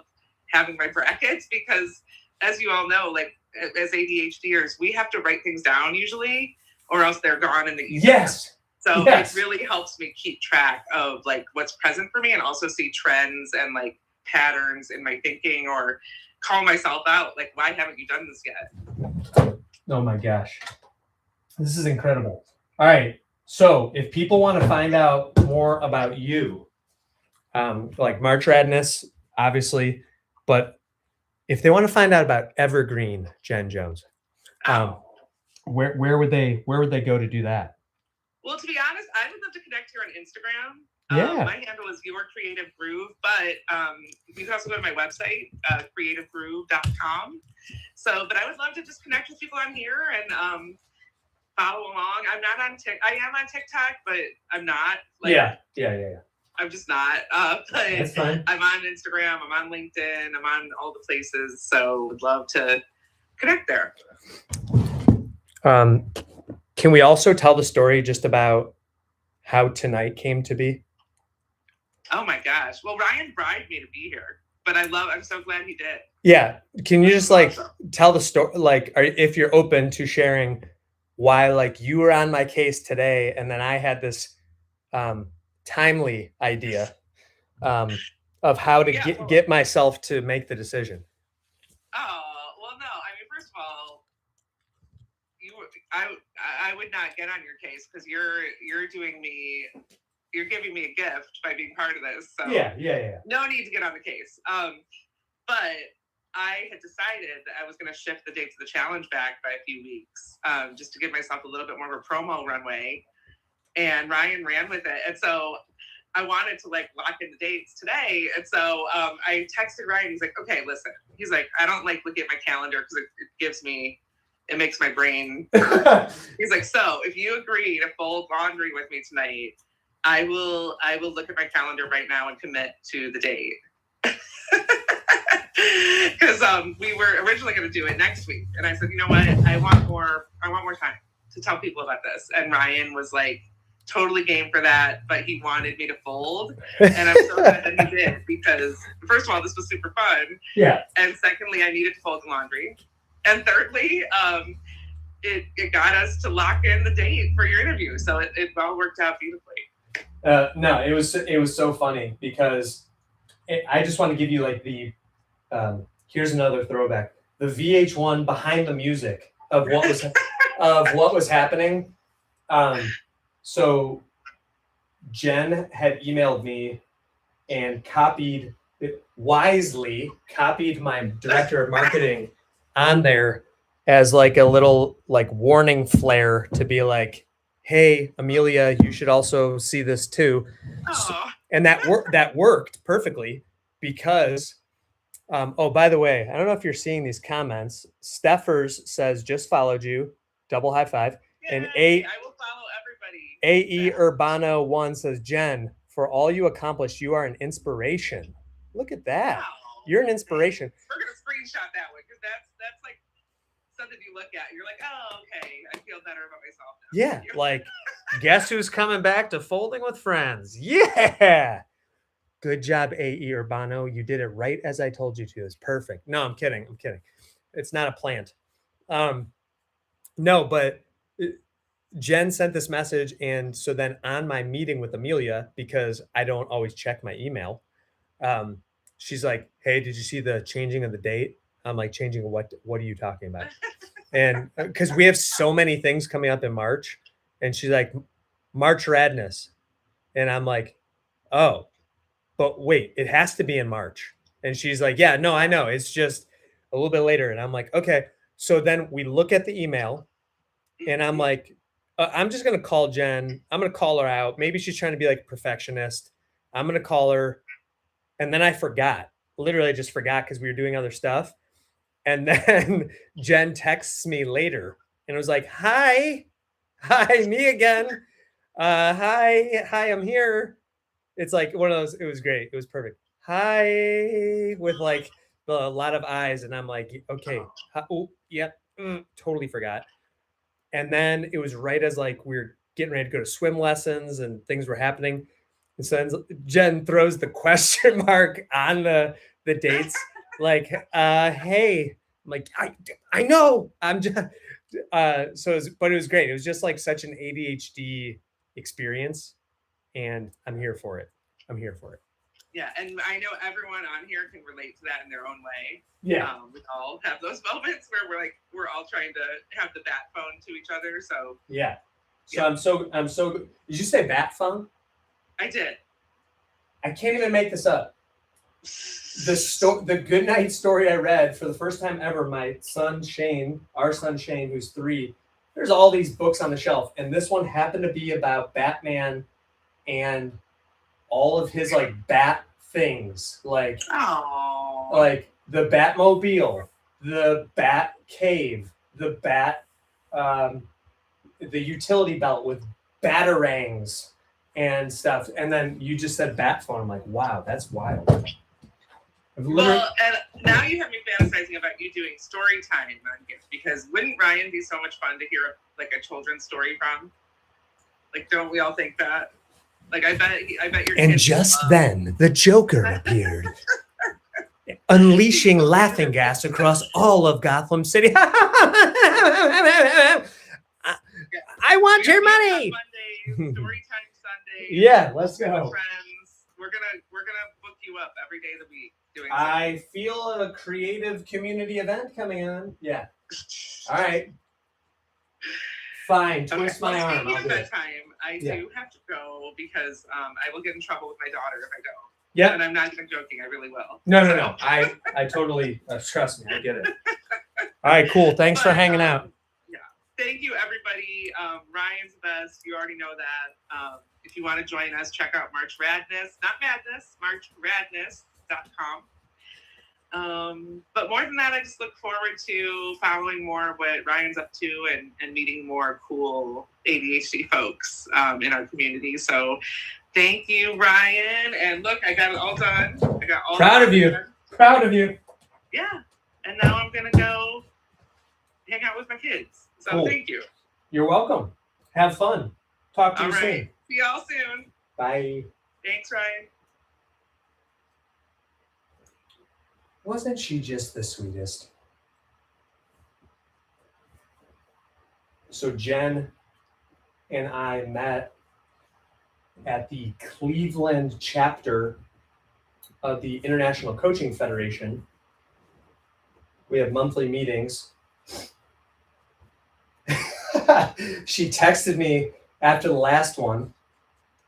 having my brackets because, as you all know, like as ADHDers, we have to write things down usually or else they're gone in the ether. Yes. So it really helps me keep track of like what's present for me and also see trends and like patterns in my thinking or call myself out. Like, why haven't you done this yet? Oh my gosh. This is incredible. All right. So if people want to find out more about you, like March RAD-ness, obviously, but if they want to find out about Evergreen Jen Jones, where would they go to do that? Well, to be honest, I would love to connect here on Instagram. My handle is Your Creative Groove, but you can also go to my website, creativegroove.com. So, but I would love to just connect with people on here and follow along. I'm not on I am on TikTok, but I'm not. Like, yeah. I'm just not. But that's fine. I'm on Instagram. I'm on LinkedIn. I'm on all the places. So would love to connect there. Can we also tell the story just about how tonight came to be? Oh my gosh. Well, Ryan bribed me to be here, but I'm so glad he did. Yeah. Can you just like Awesome. tell the story, like, if you're open to sharing why, like, you were on my case today and then I had this timely idea of how to get myself to make the decision. Oh, well, no. I mean, first of all, I would not get on your case because you're giving me a gift by being part of this. So yeah. No need to get on the case. But I had decided that I was going to shift the dates of the challenge back by a few weeks, just to give myself a little bit more of a promo runway. And Ryan ran with it, and so I wanted to like lock in the dates today. And so I texted Ryan. He's like, "Okay, listen." He's like, "I don't like looking at my calendar because it makes my brain." He's like, "So if you agree to fold laundry with me tonight, I will look at my calendar right now and commit to the date." Because we were originally going to do it next week, and I said, "You know what? I want more time to tell people about this." And Ryan was like, totally game for that, but he wanted me to fold, and I'm so glad that he did, because first of all, this was super fun. Yeah. And secondly, I needed to fold the laundry, and thirdly, it got us to lock in the date for your interview, so it all worked out beautifully. No, it was so funny because I just want to give you like the here's another throwback, the VH1 behind the music of what was happening. So Jen had emailed me and wisely copied my director of marketing on there as like a little like warning flare to be like, "Hey, Amelia, you should also see this too." And that worked perfectly because, oh, by the way, I don't know if you're seeing these comments. Steffers says, "Just followed you." Double high five. Yay, And I will follow everybody. AE Urbano 1 says, "Jen, for all you accomplished, you are an inspiration." Look at that. Wow. You're an inspiration. We're going to screenshot that one because that's like something you look at. You're like, oh, okay, I feel better about myself now. Yeah, like, guess who's coming back to Folding with Friends? Yeah. Good job, AE Urbano. You did it right as I told you to. It's perfect. No, I'm kidding. It's not a plant. No, but Jen sent this message, and so then on my meeting with Amelia, because I don't always check my email, she's like, "Hey, did you see the changing of the date?" I'm like, "Changing what? What are you talking about?" And because we have so many things coming up in March, and she's like, "March RAD-ness," and I'm like, "Oh, but wait, it has to be in March." And she's like, "Yeah, no, I know. It's just a little bit later." And I'm like, "Okay." So then we look at the email, and I'm like, I'm just going to call Jen. I'm going to call her out. Maybe she's trying to be like a perfectionist. I'm going to call her. And then I forgot. Literally just forgot because we were doing other stuff. And then Jen texts me later and was like, hi, me again. Hi, I'm here. It's like one of those, it was great. It was perfect. Hi, with like a lot of eyes. And I'm like, okay. Oh, yep. Totally forgot. And then it was right as like we were getting ready to go to swim lessons and things were happening. And so Jen throws the question mark on the dates, like, hey, I'm like, I know. I'm just but it was great. It was just like such an ADHD experience, and I'm here for it. Yeah, and I know everyone on here can relate to that in their own way. Yeah. We all have those moments where we're all trying to have the bat phone to each other. So yeah. So yeah. I'm so. Did you say bat phone? I did. I can't even make this up. The good night story I read for the first time ever. My son Shane, who's 3, there's all these books on the shelf, and this one happened to be about Batman and all of his like bat things, like the Batmobile, the Bat Cave, the Bat, the utility belt with batarangs and stuff. And then you just said bat phone. I'm like, wow, that's wild. Well, and now you have me fantasizing about you doing story time on here, because wouldn't Ryan be so much fun to hear like a children's story from? Like, don't we all think that? Like, I bet your And kids just then, the Joker appeared, unleashing laughing gas across all of Gotham City. I want your money. Mondays, story time Sundays. Yeah, let's go. Friends, we're gonna book you up every day of the week doing. I feel a creative community event coming on. Yeah. All right. Fine. Twist my arm. Speaking of bedtime, I do have to go because I will get in trouble with my daughter if I don't. Yeah. And I'm not even joking. I really will. No. I totally trust me. I get it. All right. Cool. Thanks for hanging out. Yeah. Thank you, everybody. Ryan's the best. You already know that. If you want to join us, check out March RAD-ness, not Madness, marchradness.com. But more than that, I just look forward to following more of what Ryan's up to and meeting more cool ADHD folks in our community. So thank you, Ryan. And look, I got it all done. I got all proud of you. Proud of you. Yeah. And now I'm going to go hang out with my kids. So cool. Thank you. You're welcome. Have fun. Talk to you soon. See y'all soon. Bye. Thanks, Ryan. Wasn't she just the sweetest? So Jen and I met at the Cleveland chapter of the International Coaching Federation. We have monthly meetings. She texted me after the last one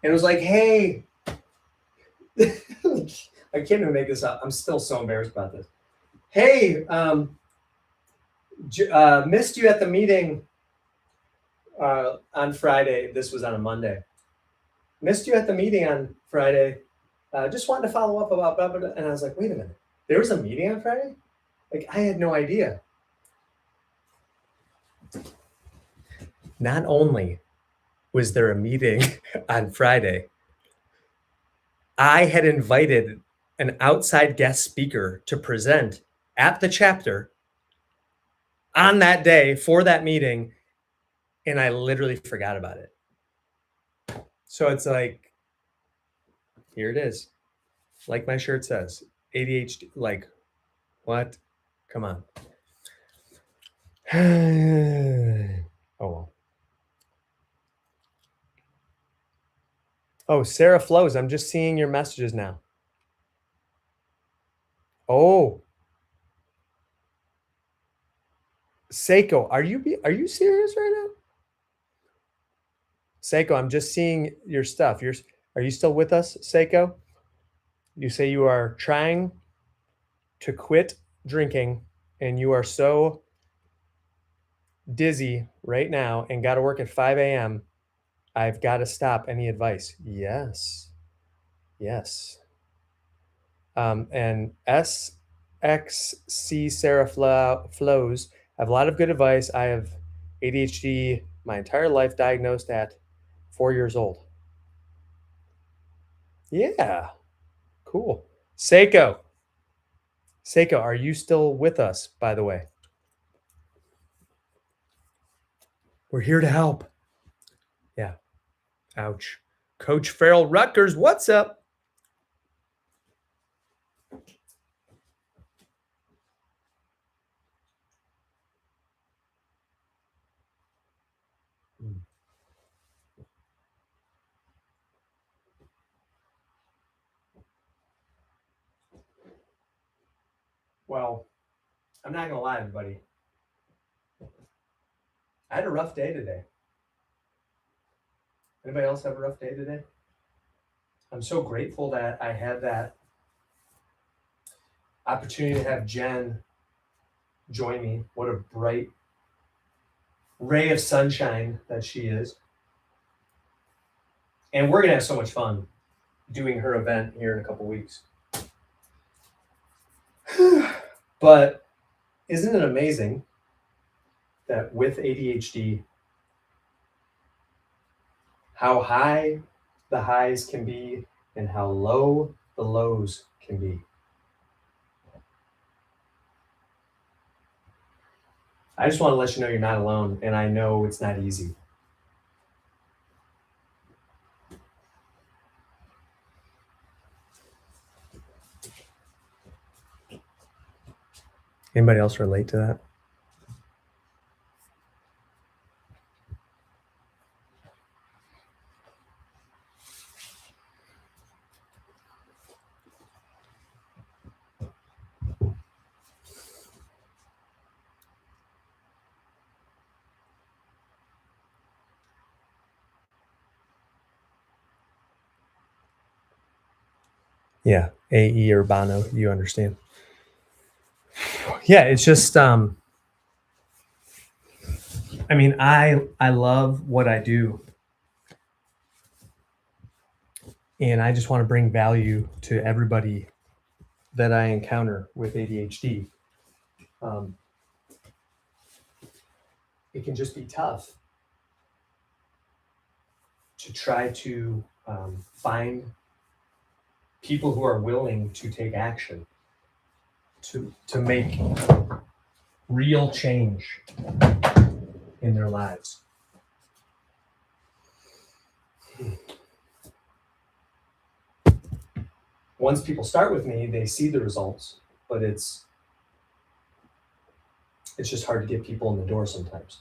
and was like, hey, I can't even make this up. I'm still so embarrassed about this. Hey, missed you at the meeting on Friday. This was on a Monday. Missed you at the meeting on Friday. Just wanted to follow up about blah, blah, blah. And I was like, wait a minute. There was a meeting on Friday? Like, I had no idea. Not only was there a meeting on Friday, I had invited an outside guest speaker to present at the chapter on that day for that meeting, and I literally forgot about it. So it's like, here it is. Like my shirt says, ADHD, like, what? Come on. Oh, well. Oh, Sarah Flows, I'm just seeing your messages now. Oh. Seiko, are you serious right now? Seiko, I'm just seeing your stuff. Are you still with us, Seiko? You say you are trying to quit drinking and you are so dizzy right now and got to work at 5 a.m. I've got to stop. Any advice? Yes. And SXC Sarah Flows, I have a lot of good advice. I have ADHD my entire life, diagnosed at 4 years old. Yeah, cool. Seiko, are you still with us, by the way? We're here to help. Yeah. Ouch. Coach Farrell Rutgers, what's up? Well, I'm not going to lie, everybody. I had a rough day today. Anybody else have a rough day today? I'm so grateful that I had that opportunity to have Jen join me. What a bright ray of sunshine that she is. And we're going to have so much fun doing her event here in a couple weeks. But isn't it amazing that with ADHD, how high the highs can be and how low the lows can be? I just want to let you know you're not alone, and I know it's not easy. Anybody else relate to that? Yeah, A.E. Urbano, you understand. Yeah, it's just, I mean, I love what I do. And I just want to bring value to everybody that I encounter with ADHD. It can just be tough to try to find people who are willing to take action, to make real change in their lives. Once people start with me, they see the results, but it's just hard to get people in the door sometimes.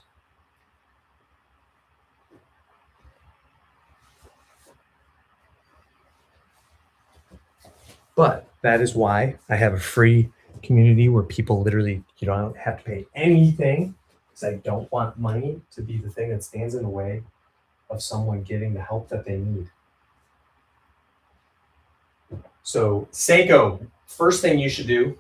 But that is why I have a free community where people literally, you don't have to pay anything, because I don't want money to be the thing that stands in the way of someone getting the help that they need. So Seiko, first thing you should do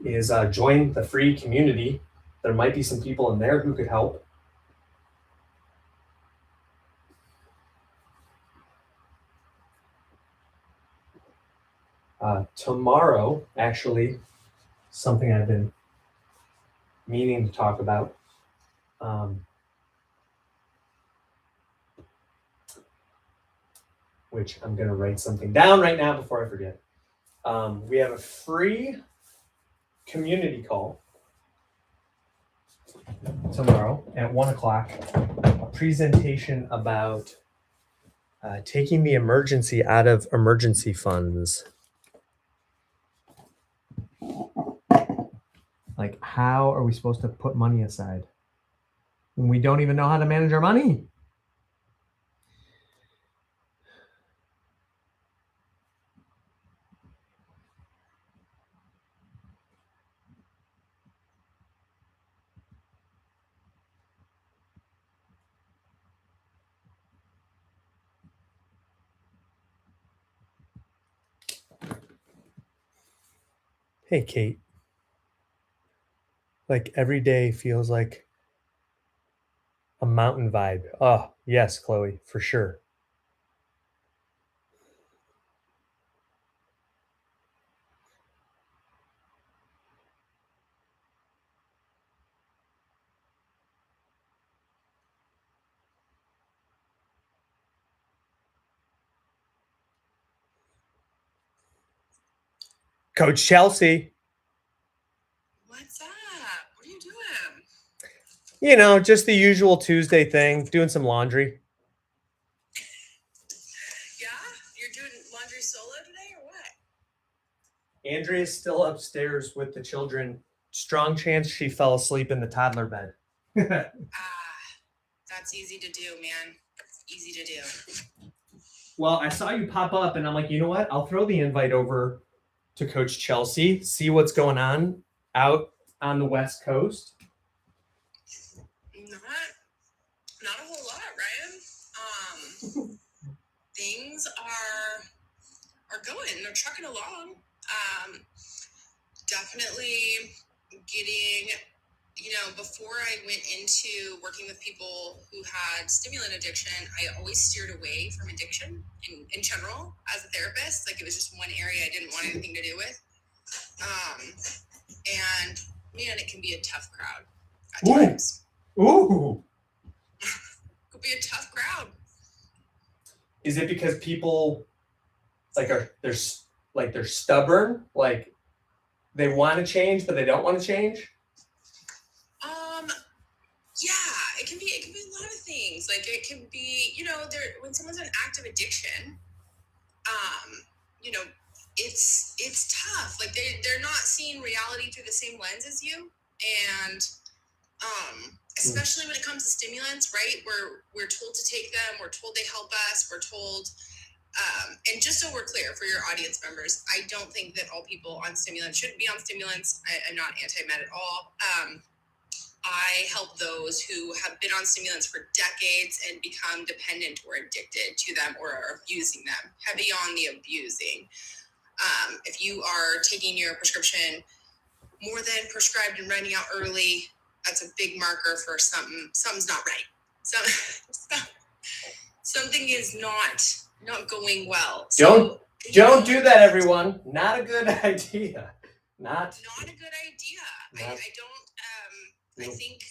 is join the free community. There might be some people in there who could help. Tomorrow, actually, something I've been meaning to talk about. Which I'm going to write something down right now before I forget. We have a free community call tomorrow at 1:00. A presentation about taking the emergency out of emergency funds. Like, how are we supposed to put money aside when we don't even know how to manage our money? Hey, Kate. Like, every day feels like a mountain vibe. Oh, yes, Chloe, for sure. Coach Chelsea. What's up? What are you doing? You know, just the usual Tuesday thing, doing some laundry. Yeah? You're doing laundry solo today or what? Andrea's still upstairs with the children. Strong chance she fell asleep in the toddler bed. That's easy to do, man. Easy to do. Well, I saw you pop up and I'm like, you know what? I'll throw the invite over to Coach Chelsea, see what's going on out on the West Coast. Not a whole lot, Ryan. Things are going. They're trucking along. Definitely getting, before I went into working with people who had stimulant addiction, I always steered away from addiction in general as a therapist. Like, it was just one area I didn't want anything to do with. And man, it can be a tough crowd at times. Ooh. Could be a tough crowd. Is it because people they're stubborn? Like, they want to change, but they don't want to change? things. Like it can be, when someone's in active addiction, it's tough. Like they're not seeing reality through the same lens as you. And especially when it comes to stimulants, right? We're told to take them. We're told they help us. We're told, and just so we're clear for your audience members, I don't think that all people on stimulants should be on stimulants. I'm not anti-med at all. I help those who have been on stimulants for decades and become dependent or addicted to them or are abusing them. Heavy on the abusing. If you are taking your prescription more than prescribed and running out early, that's a big marker for something's not right. Something is not going well. Don't do that, everyone. Not a good idea. Not a good idea. I don't. I think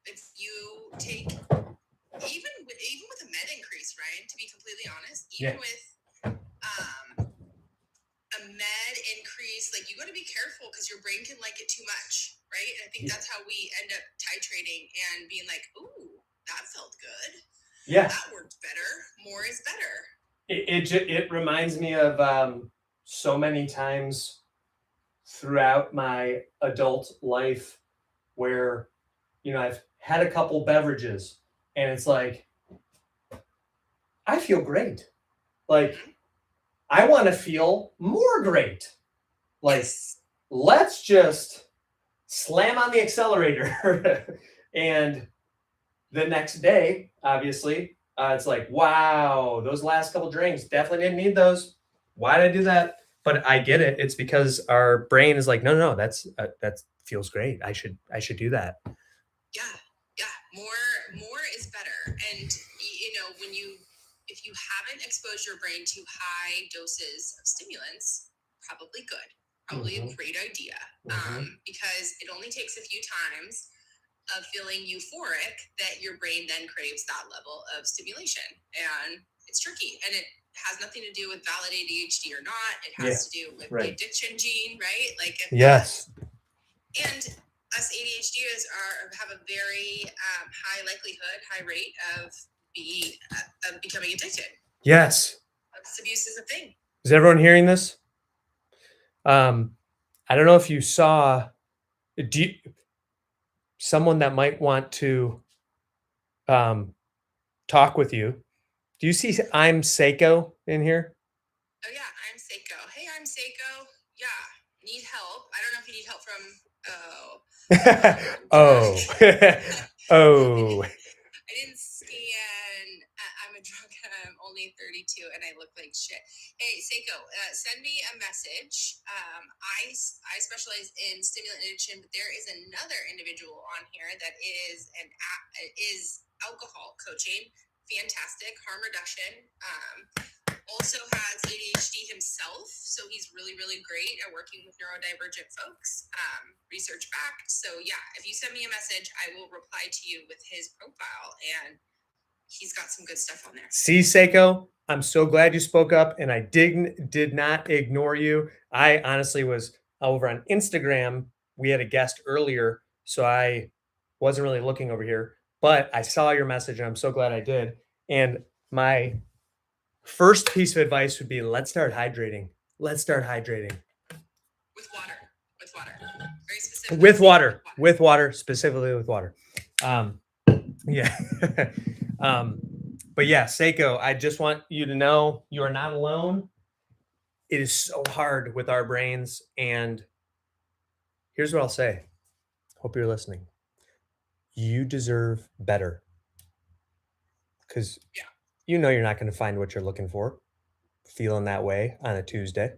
if you take even with a med increase, Ryan, to be completely honest, with a med increase, like you got to be careful because your brain can like it too much, right? And I think that's how we end up titrating and being like, ooh, that felt good. Yeah, that worked better. More is better. It reminds me of so many times throughout my adult life where I've had a couple beverages and it's like I feel great. Like I want to feel more great. Like let's just slam on the accelerator. And the next day, obviously, it's like, wow, those last couple drinks, definitely didn't need those. Why did I do that? But I get it. It's because our brain is like, no, that feels great. I should do that. Yeah. More is better. And if you haven't exposed your brain to high doses of stimulants, probably good. Probably a great idea. Because it only takes a few times of feeling euphoric that your brain then craves that level of stimulation. And it's tricky. And it has nothing to do with valid ADHD or not. It has to do with the addiction gene, right? Like yes. And us ADHDers have a very high likelihood, high rate of becoming addicted. Yes. Abuse is a thing. Is everyone hearing this? I don't know if you saw. Someone that might want to talk with you. Do you see I'm Seiko in here? Oh yeah, I'm Seiko. Hey, I'm Seiko. Yeah, need help. I don't know if you need help from I didn't scan. I'm a drunk and I'm only 32 and I look like shit. Hey, Seiko, send me a message. I specialize in stimulant addiction, but there is another individual on here that is alcohol coaching. Fantastic. Harm reduction. Also has ADHD himself, so he's really, really great at working with neurodivergent folks, research backed. So yeah, if you send me a message, I will reply to you with his profile, and he's got some good stuff on there. See, Seiko, I'm so glad you spoke up, and I did not ignore you. I honestly was over on Instagram. We had a guest earlier, so I wasn't really looking over here, but I saw your message, and I'm so glad I did. And my first piece of advice would be, let's start hydrating. With water. Very specific. With water, specifically with water. Yeah. But yeah, Seiko, I just want you to know you are not alone. It is so hard with our brains. And here's what I'll say. Hope you're listening. You deserve better. Because you're not going to find what you're looking for feeling that way on a Tuesday.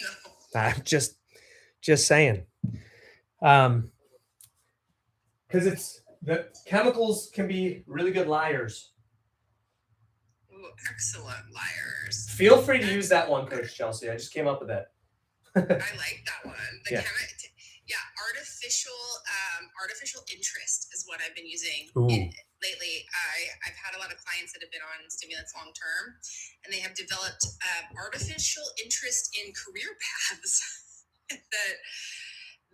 No. I'm just saying. Because the chemicals can be really good liars. Ooh, excellent liars. Feel free to use that one, Coach Chelsea. I just came up with that. I like that one. Artificial interest is what I've been using lately. I've had a lot of clients that have been on stimulants long term, and they have developed artificial interest in career paths that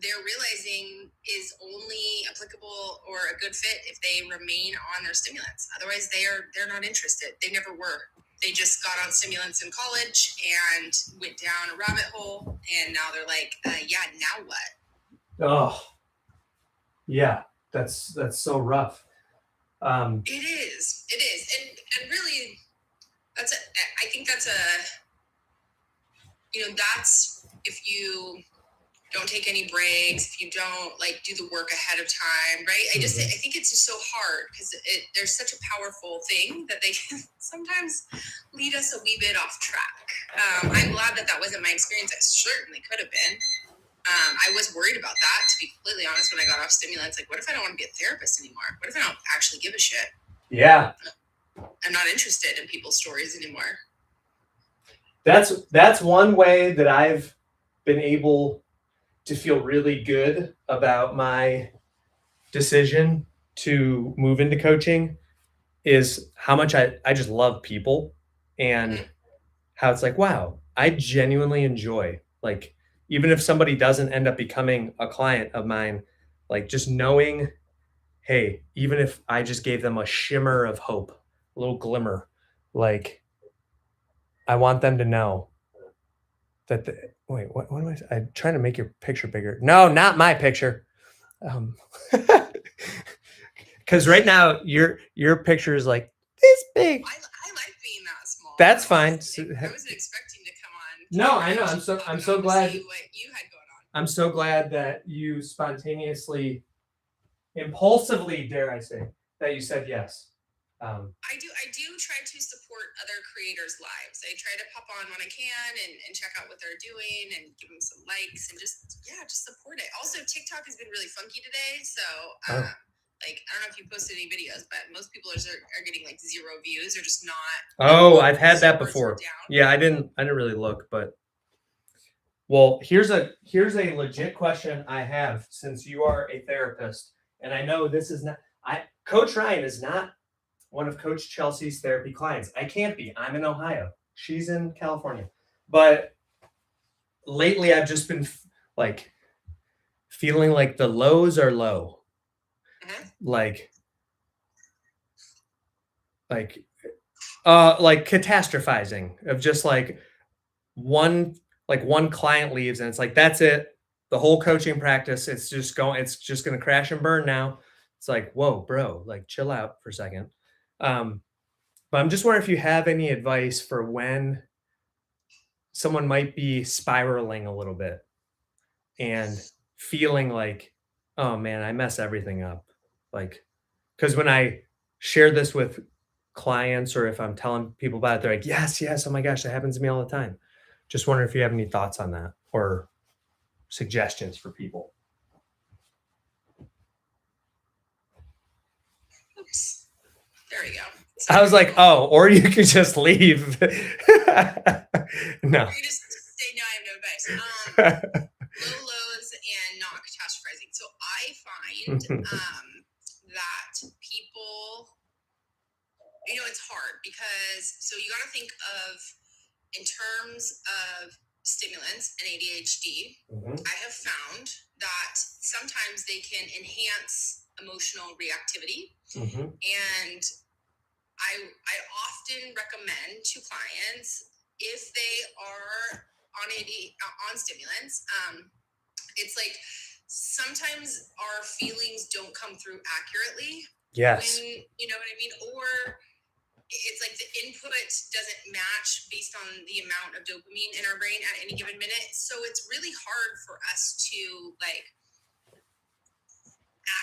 they're realizing is only applicable or a good fit if they remain on their stimulants. Otherwise, they're not interested. They never were. They just got on stimulants in college and went down a rabbit hole, and now they're like, yeah, now what? Oh, yeah, that's so rough. It is, and really, I think that's that's if you don't take any breaks, if you don't like do the work ahead of time, right? I think it's just so hard because there's such a powerful thing that they can sometimes lead us a wee bit off track. I'm glad that wasn't my experience. It certainly could have been. I was worried about that, to be completely honest, when I got off stimulants. Like, what if I don't want to be a therapist anymore? What if I don't actually give a shit? Yeah. I'm not interested in people's stories anymore. That's one way that I've been able to feel really good about my decision to move into coaching is how much I just love people, and how it's like, wow, I genuinely enjoy, like, even if somebody doesn't end up becoming a client of mine, like just knowing, hey, even if I just gave them a shimmer of hope, a little glimmer, like I want them to know that wait, what am I'm trying to make your picture bigger. No, not my picture. Because right now your picture is like this big. I like being that small. That's fine. I wasn't expecting to come on. No, I know. I'm so glad. See what you had going on. I'm so glad that you spontaneously, impulsively, dare I say, that you said yes. I do try to support other creators' lives. I try to pop on when I can and check out what they're doing and give them some likes and just support it. Also, TikTok has been really funky today, so like I don't know if you posted any videos, but most people are getting like 0 views or just not. Oh, I've had that before. Yeah, I didn't really look, but well, here's a legit question I have, since you are a therapist, and I know this is not. Coach Ryan is not one of Coach Chelsea's therapy clients. I can't be. I'm in Ohio. She's in California. But lately I've just been like feeling like the lows are low. Like catastrophizing of just like one client leaves and it's like, that's it. The whole coaching practice, it's just going to crash and burn now. It's like, whoa, bro, like chill out for a second. But I'm just wondering if you have any advice for when someone might be spiraling a little bit and feeling like, oh man, I mess everything up. Like, because when I share this with clients or if I'm telling people about it, they're like, yes, oh my gosh, that happens to me all the time. Just wondering if you have any thoughts on that or suggestions for people. Oops. There we go. I was like, oh, or you could just leave. No. You just say, no, I have no advice. Low lows and not catastrophizing. So I find that people, it's hard because, so you got to think of, in terms of stimulants and ADHD, I have found that sometimes they can enhance emotional reactivity. And I often recommend to clients, if they are on stimulants, it's like sometimes our feelings don't come through accurately. Yes. When, you know what I mean? Or it's like the input doesn't match based on the amount of dopamine in our brain at any given minute. So it's really hard for us to like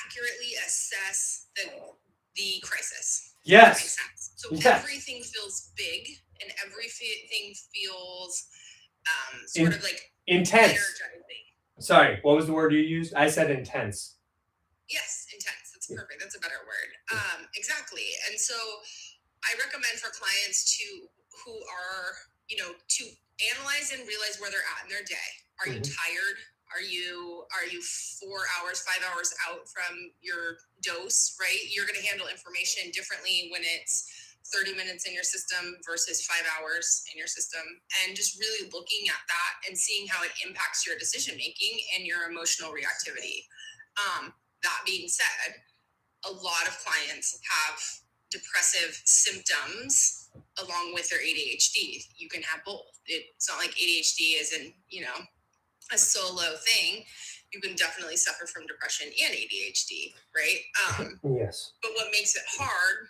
accurately assess the crisis. Yes. That makes sense. So everything feels big and everything feels sort of like intense. Energizing. Sorry, what was the word you used? I said intense. Yes, intense. That's perfect. That's a better word. Exactly. And so I recommend for clients who are, to analyze and realize where they're at in their day. Are you tired? Are you 4 hours, 5 hours out from your dose, right? You're going to handle information differently when it's 30 minutes in your system versus 5 hours in your system, and just really looking at that and seeing how it impacts your decision making and your emotional reactivity. That being said, a lot of clients have depressive symptoms along with their ADHD. You can have both. It's not like ADHD is a solo thing. You can definitely suffer from depression and ADHD, right? Yes. But what makes it hard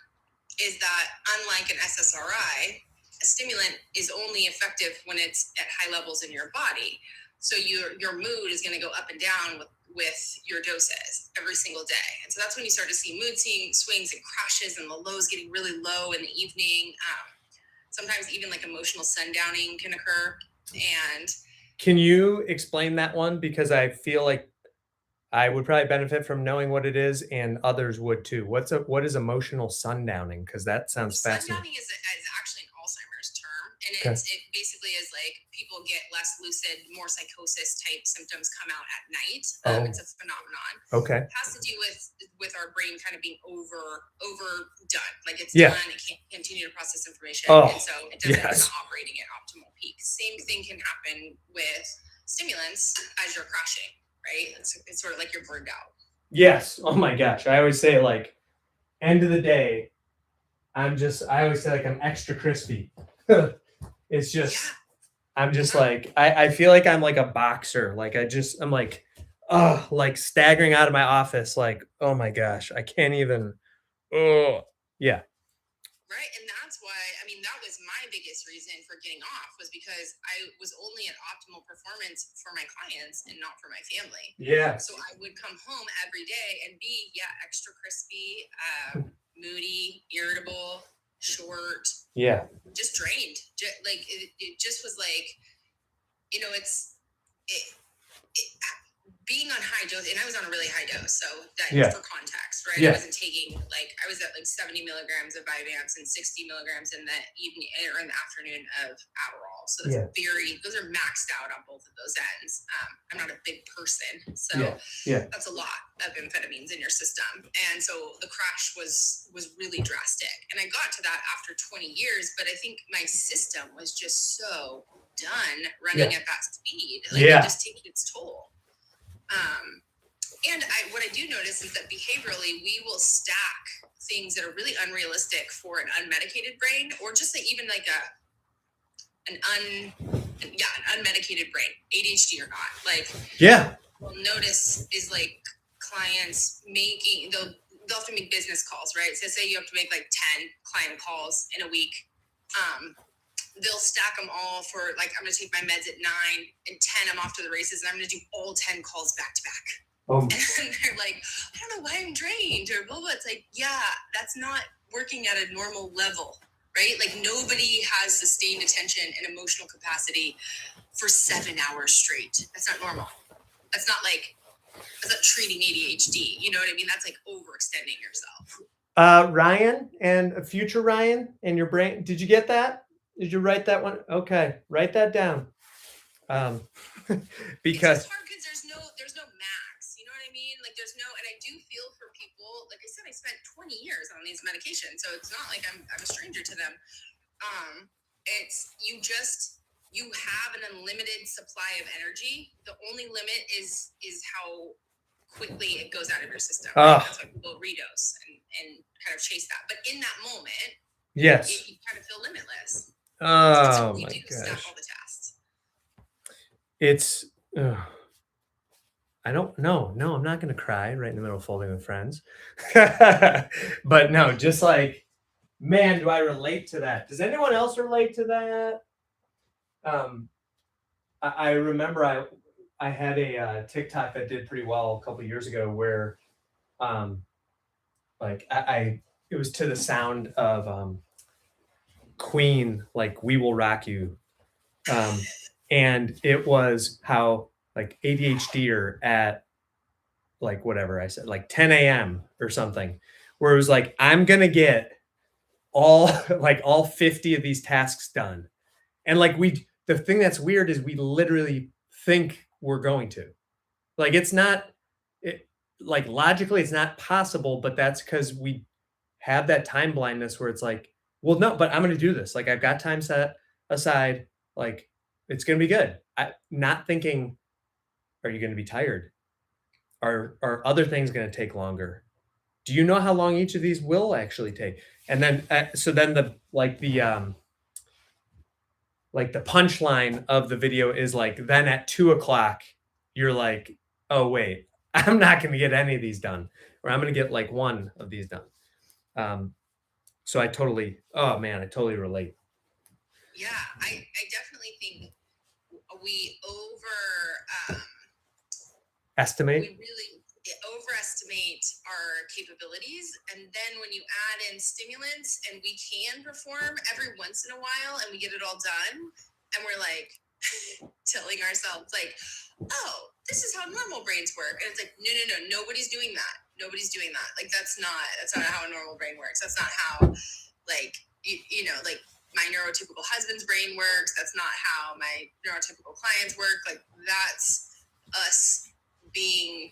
is that, unlike an SSRI, a stimulant is only effective when it's at high levels in your body. So your mood is going to go up and down with your doses every single day. And so that's when you start to see mood swings and crashes, and the lows getting really low in the evening. Sometimes even like emotional sundowning can occur. And can you explain that one? Because I feel like I would probably benefit from knowing what it is, and others would too. What is emotional sundowning? Because that sounds fascinating. Sundowning is actually an Alzheimer's term, and it basically is like people get less lucid, more psychosis type symptoms come out at night. It's a phenomenon. Okay. It has to do with our brain kind of being overdone, like it's Yeah. done. It can't continue to process information, Oh, and so it doesn't yes. operating at optimal peak. Same thing can happen with stimulants as you're crashing. Right? It's sort of like you're burned out. Yes. Oh my gosh. I always say, like, end of the day, I always say, like, I'm extra crispy. It's just, I'm just like, I feel like I'm like a boxer. Like I'm like, like staggering out of my office. Like, oh my gosh, I can't even, yeah. Right. And that's why, that was my biggest reason for getting off, was because I was only at optimal performance for my clients and not for my family. Yeah. So I would come home every day and be, extra crispy, moody, irritable, short. Yeah. Just drained. It just was like, being on high dose, and I was on a really high dose, so that for context, right? Yeah. I wasn't taking, I was at 70 milligrams of Vyvanse and 60 milligrams in the evening or in the afternoon of Adderall. So those are maxed out on both of those ends. I'm not a big person, so that's a lot of amphetamines in your system. And so the crash was really drastic. And I got to that after 20 years, but I think my system was just so done running at that speed. It just takes its toll. And what I do notice is that behaviorally, we will stack things that are really unrealistic for an unmedicated brain, or just even like an unmedicated brain, ADHD or not. We'll notice is like clients they'll have to make business calls, right? So say you have to make 10 client calls in a week. They'll stack them all for I'm going to take my meds at 9 and 10. I'm off to the races, and I'm going to do all 10 calls back to back. And they're like, I don't know why I'm drained or blah, blah. It's like, that's not working at a normal level, right? Nobody has sustained attention and emotional capacity for 7 hours straight. That's not normal. That's not treating ADHD. You know what I mean? That's overextending yourself. Ryan and future Ryan and your brain. Did you get that? Did you write that one? Okay, write that down. Because it's hard because there's no max. You know what I mean? And I do feel for people. Like I said, I spent 20 years on these medications, so it's not like I'm a stranger to them. It's you have an unlimited supply of energy. The only limit is how quickly it goes out of your system. Right? That's why people redose and kind of chase that. But in that moment, you kind of feel limitless. Oh my gosh. Stack all the tasks. It's I don't know. No, I'm not going to cry right in the middle of folding with friends. But no, just man, do I relate to that? Does anyone else relate to that? I remember I had a TikTok that did pretty well a couple of years ago where it was to the sound of Queen, We Will Rock You. And it was how ADHD at whatever I said, 10 a.m. or something, where it was I'm going to get all 50 of these tasks done. And the thing that's weird is we literally think we're going to, it's not, logically it's not possible, but that's because we have that time blindness where it's well, no, but I'm going to do this. Like I've got time set aside. Like it's going to be good. Not thinking, are you going to be tired? Are other things going to take longer? Do you know how long each of these will actually take? And then, so then the punchline of the video is like, then at 2:00, you're like, oh wait, I'm not going to get any of these done, or I'm going to get like one of these done. So I totally relate. Yeah, I definitely think we Estimate. we really overestimate our capabilities, and then when you add in stimulants, and we can perform every once in a while and we get it all done, and we're like telling ourselves like, oh, this is how normal brains work, and it's like, no, nobody's doing that. Like that's not how a normal brain works. That's not how, like, you know, like my neurotypical husband's brain works. That's not how my neurotypical clients work. Like that's us being,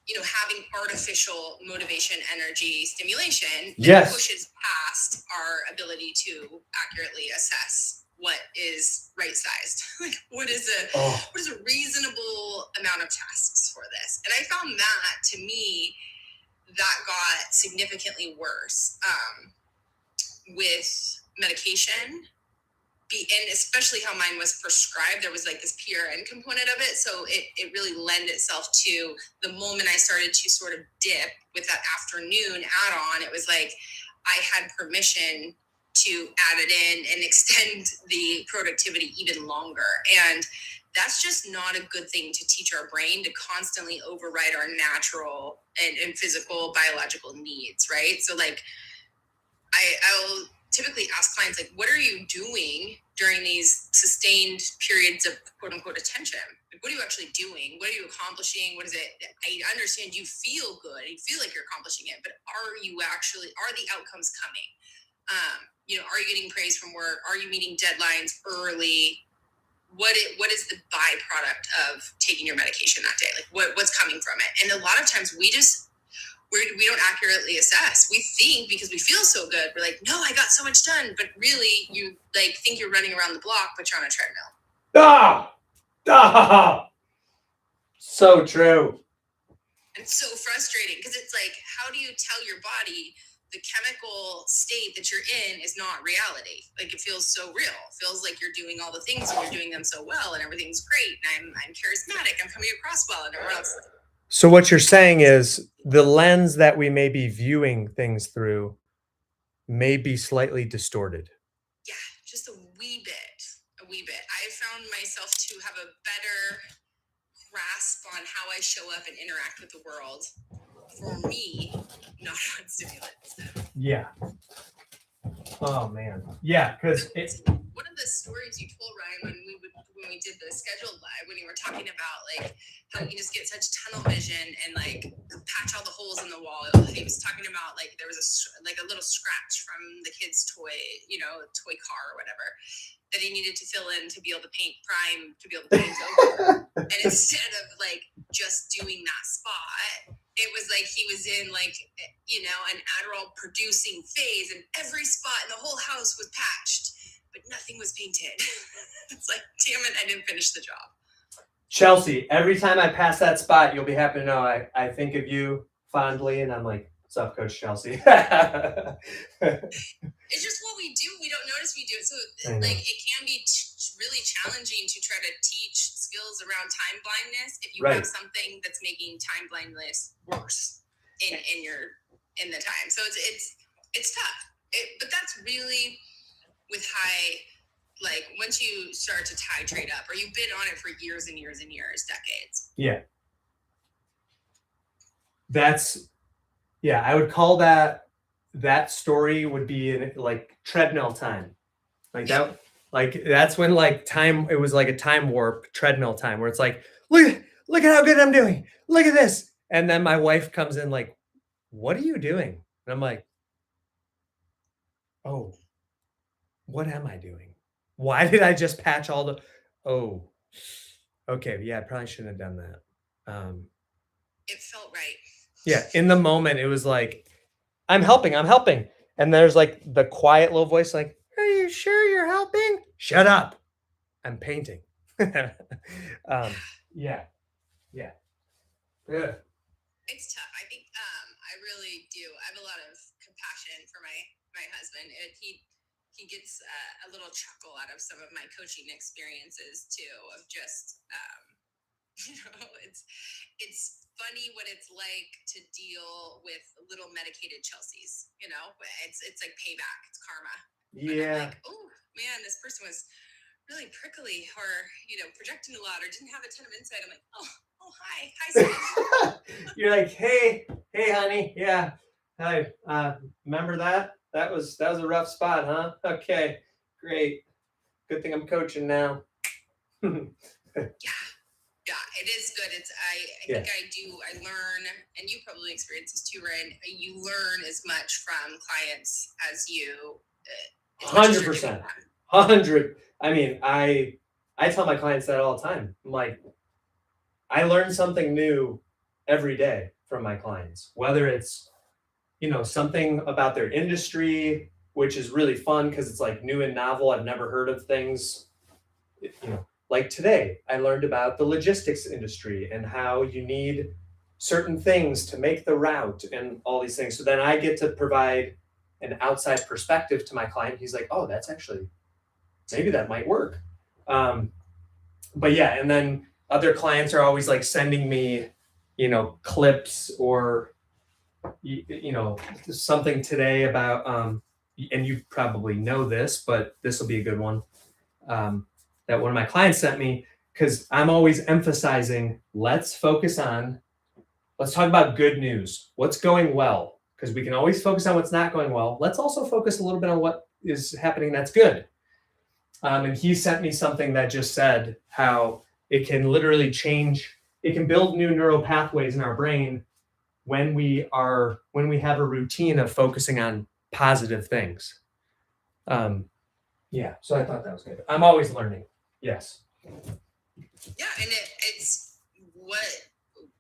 you know, having artificial motivation, energy, stimulation that pushes past our ability to accurately assess what is right sized. Like what is a reasonable amount of tasks for this? And I found that, to me, that got significantly worse with medication. And especially how mine was prescribed, there was like this PRN component of it. So it really lent itself to the moment I started to sort of dip with that afternoon add-on. It was like I had permission to add it in and extend the productivity even longer. And that's just not a good thing to teach our brain, to constantly override our natural and physical biological needs, right? So like I'll typically ask clients, like, what are you doing during these sustained periods of quote unquote attention? Like, what are you actually doing? What are you accomplishing? What is it? I understand you feel good. You feel like you're accomplishing it, but are the outcomes coming? You know, are you getting praise from work? Are you meeting deadlines early? What is the byproduct of taking your medication that day? Like what's coming from it? And a lot of times we don't accurately assess. We think because we feel so good, we're like, no, I got so much done. But really, you like think you're running around the block, but you're on a treadmill. So true. And so frustrating, because it's like, how do you tell your body the chemical state that you're in is not reality? Like it feels so real. It feels like you're doing all the things and you're doing them so well and everything's great. And I'm charismatic. I'm coming across well, and everyone else. So what you're saying is the lens that we may be viewing things through may be slightly distorted. Yeah, just a wee bit. I found myself to have a better grasp on how I show up and interact with the world for me, not on stimulants. Yeah. Oh man. Yeah, because it's one of the stories you told, Ryan, when we did the scheduled live, when you were talking about like how you can just get such tunnel vision and like patch all the holes in the wall. He was talking about like there was a little scratch from the kid's toy, you know, toy car or whatever, that he needed to fill in to be able to prime to be able to paint over. And instead of like just doing that spot, it was like he was in like, you know, an Adderall producing phase, and every spot in the whole house was patched, but nothing was painted. It's like, damn it, I didn't finish the job. Chelsea, every time I pass that spot, you'll be happy to know I think of you fondly, and I'm like, what's up, Coach Chelsea? It's just what we do. We don't notice we do it. So like it can be really challenging to try to teach skills around time blindness if you have something that's making time blindness worse in the time. So it's tough. But that's really with high, like once you start to titrate up, or you've been on it for years and years and years, decades. Yeah. I would call that story would be like treadmill time. Like that, like that's when like time, it was like a time warp treadmill time where it's like, look at how good I'm doing. Look at this. And then my wife comes in like, what are you doing? And I'm like, oh, what am I doing? Why did I just patch all the, okay. Yeah, I probably shouldn't have done that. It felt right. Yeah. In the moment, it was like, I'm helping. And there's like the quiet little voice like, are you sure you're helping? Shut up. I'm painting. Yeah. Yeah. Yeah. It's tough. I think I really do. I have a lot of compassion for my husband. He gets a little chuckle out of some of my coaching experiences too. Of just it's funny what it's like to deal with little medicated Chelseas. It's like payback. It's karma. Yeah. I'm like, oh man, this person was really prickly, or projecting a lot, or didn't have a ton of insight. I'm like, oh hi Steve. You're like, hey honey, yeah, hi, remember that was a rough spot, huh? Okay, great, good thing I'm coaching now. Yeah, it is good. I think I learn, and you probably experience this too, Ryan. You learn as much from clients as you 100%. 100. I mean, I tell my clients that all the time. I'm like, I learn something new every day from my clients, whether it's, something about their industry, which is really fun because it's like new and novel. I've never heard of things, like today, I learned about the logistics industry and how you need certain things to make the route and all these things. So then I get to provide an outside perspective to my client. He's like, oh, that's actually, maybe that might work. But yeah, and then other clients are always like sending me, clips or, something today about, and you probably know this, but this will be a good one. That one of my clients sent me, because I'm always emphasizing, let's talk about good news. What's going well? Because we can always focus on what's not going well. Let's also focus a little bit on what is happening that's good. And he sent me something that just said how it can literally it can build new neural pathways in our brain when we have a routine of focusing on positive things. Yeah, so I thought that was good. I'm always learning. Yes. Yeah, and it's what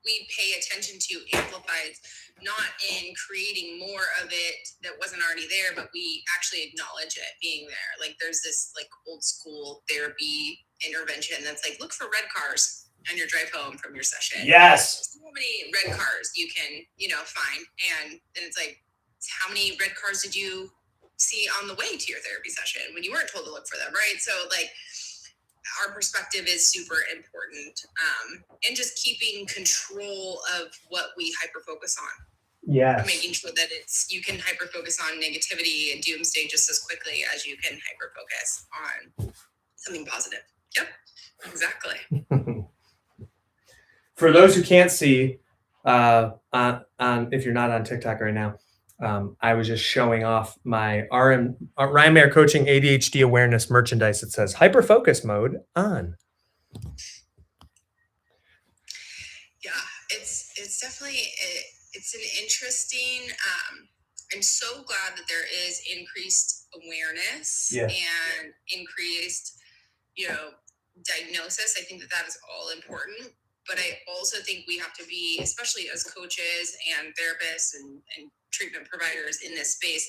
we pay attention to amplifies, not in creating more of it that wasn't already there, but we actually acknowledge it being there. Like there's this like old school therapy intervention that's like, look for red cars on your drive home from your session. Yes. So many red cars you can, find. And then it's like, how many red cars did you see on the way to your therapy session when you weren't told to look for them, right? So like our perspective is super important, and just keeping control of what we hyper focus on. Yes. Making sure that you can hyper focus on negativity and doomsday just as quickly as you can hyper focus on something positive. Yep, exactly. For those who can't see, if you're not on TikTok right now, I was just showing off my Ryan Mayer Coaching ADHD Awareness merchandise. It says hyper focus mode on. Yeah, it's definitely it's an interesting. I'm so glad that there is increased awareness and increased, diagnosis. I think that is all important. But I also think we have to be, especially as coaches and therapists and treatment providers in this space,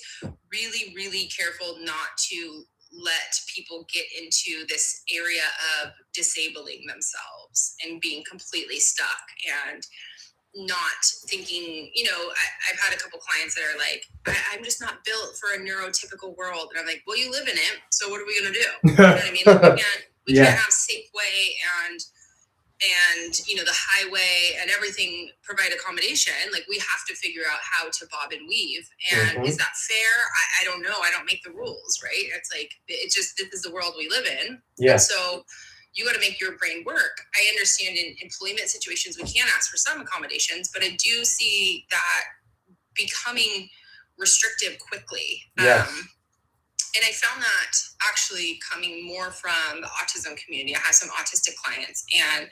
really, really careful not to let people get into this area of disabling themselves and being completely stuck and not thinking, I've had a couple clients that are like, I'm just not built for a neurotypical world. And I'm like, well, you live in it. So what are we going to do? You know what I mean? Like we can't have Safeway and the highway and everything provide accommodation. Like we have to figure out how to bob and weave. And is that fair? I don't know. I don't make the rules, right? It's like, this is the world we live in. Yeah. And so you got to make your brain work. I understand in employment situations, we can ask for some accommodations, but I do see that becoming restrictive quickly. Yes. And I found that actually coming more from the autism community. I have some autistic clients and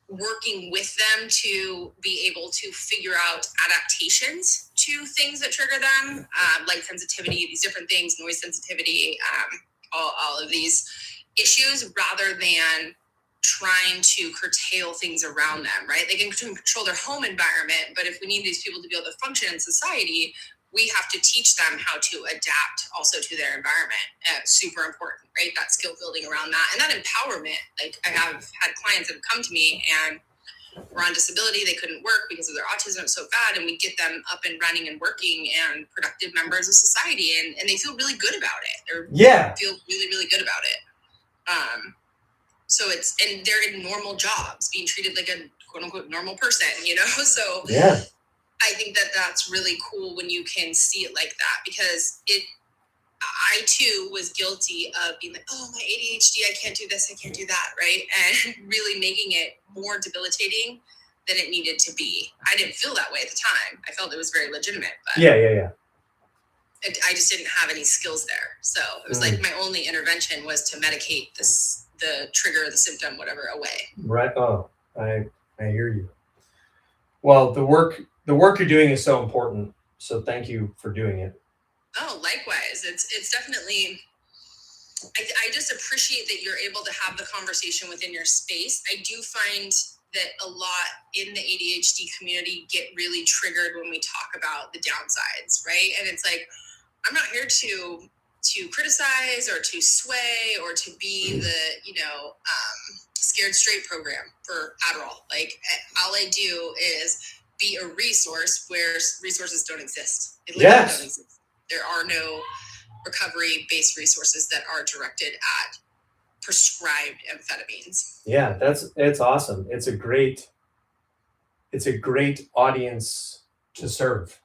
working with them to be able to figure out adaptations to things that trigger them, light sensitivity, these different things, noise sensitivity, all of these issues, rather than trying to curtail things around them, right? They can control their home environment, but if we need these people to be able to function in society, we have to teach them how to adapt also to their environment. Super important, right? That skill building around that and that empowerment. Like I have had clients that have come to me and were on disability. They couldn't work because of their autism so bad. And we get them up and running and working and productive members of society. And they feel really good about it. They feel really, really good about it. So and they're in normal jobs being treated like a quote unquote normal person, So Yeah. I think that that's really cool when you can see it like that, because I too was guilty of being like, oh, my ADHD, I can't do this, I can't do that, right? And really making it more debilitating than it needed to be. I didn't feel that way at the time. I felt it was very legitimate, but Yeah. I just didn't have any skills there. So it was like my only intervention was to medicate the trigger, the symptom, whatever, away. Right. Oh, I hear you. Well, the work you're doing is so important. So thank you for doing it. Oh, likewise. It's definitely, I just appreciate that you're able to have the conversation within your space. I do find that a lot in the ADHD community get really triggered when we talk about the downsides, right? And it's like, I'm not here to criticize or to sway or to be the, scared straight program for Adderall. Like all I do is be a resource where resources don't exist. They literally don't exist. There are no recovery-based resources that are directed at prescribed amphetamines. Yeah, it's awesome. It's a great audience to serve.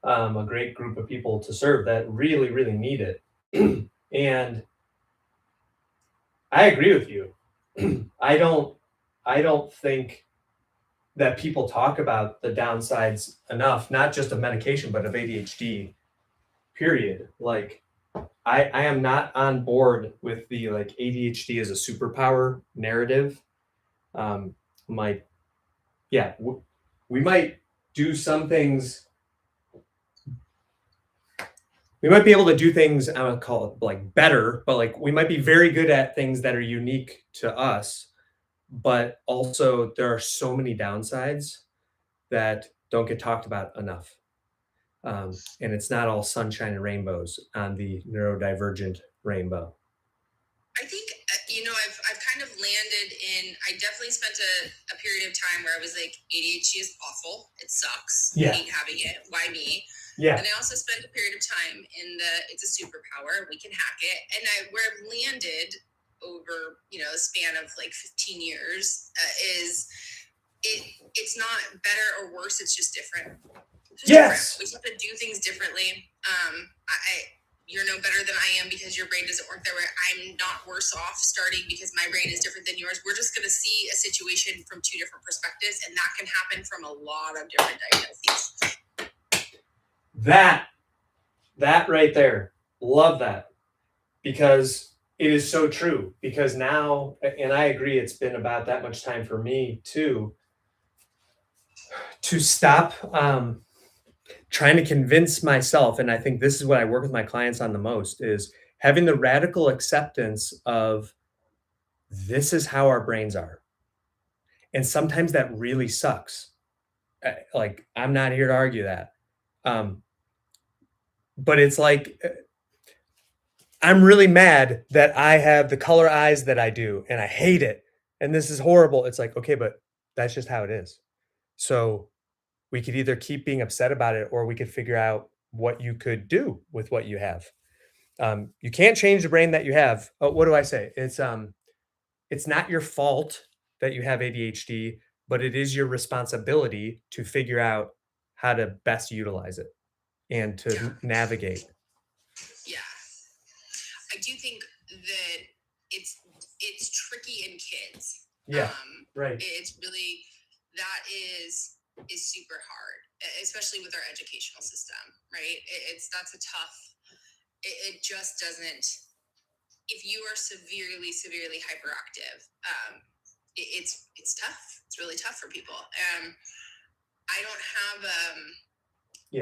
A great group of people to serve that really, really need it. And I agree with you. I don't think that people talk about the downsides enough, not just of medication, but of ADHD, period. Like I am not on board with the like ADHD as a superpower narrative. We might do some things. We might be able to do things, I would call it like better, but like we might be very good at things that are unique to us. But also there are so many downsides that don't get talked about enough. And it's not all sunshine and rainbows on the neurodivergent rainbow. I think, I've kind of landed in, I definitely spent a period of time where I was like, ADHD is awful. It sucks. Yeah. I hate having it. Why me? Yeah. And I also spent a period of time in it's a superpower. We can hack it. And where I've landed over, a span of like 15 years is it's not better or worse. It's just different. Yes. Different. We just have to do things differently. You're no better than I am because your brain doesn't work that way. I'm not worse off starting because my brain is different than yours. We're just going to see a situation from two different perspectives, and that can happen from a lot of different diagnoses. That right there. Love that. Because it is so true. Because now, and I agree, it's been about that much time for me too, to stop trying to convince myself, and I think this is what I work with my clients on the most, is having the radical acceptance of this is how our brains are. And sometimes that really sucks. Like, I'm not here to argue that. But it's like, I'm really mad that I have the color eyes that I do, and I hate it. And this is horrible. It's like, okay, but that's just how it is. So we could either keep being upset about it, or we could figure out what you could do with what you have. You can't change the brain that you have. Oh, what do I say? It's not your fault that you have ADHD, but it is your responsibility to figure out how to best utilize it and to navigate. Yeah. I do think that it's tricky in kids. Yeah. Right. It's really, that is super hard, especially with our educational system, right? That's a tough, it just doesn't, if you are severely hyperactive, it's tough. It's really tough for people. I don't have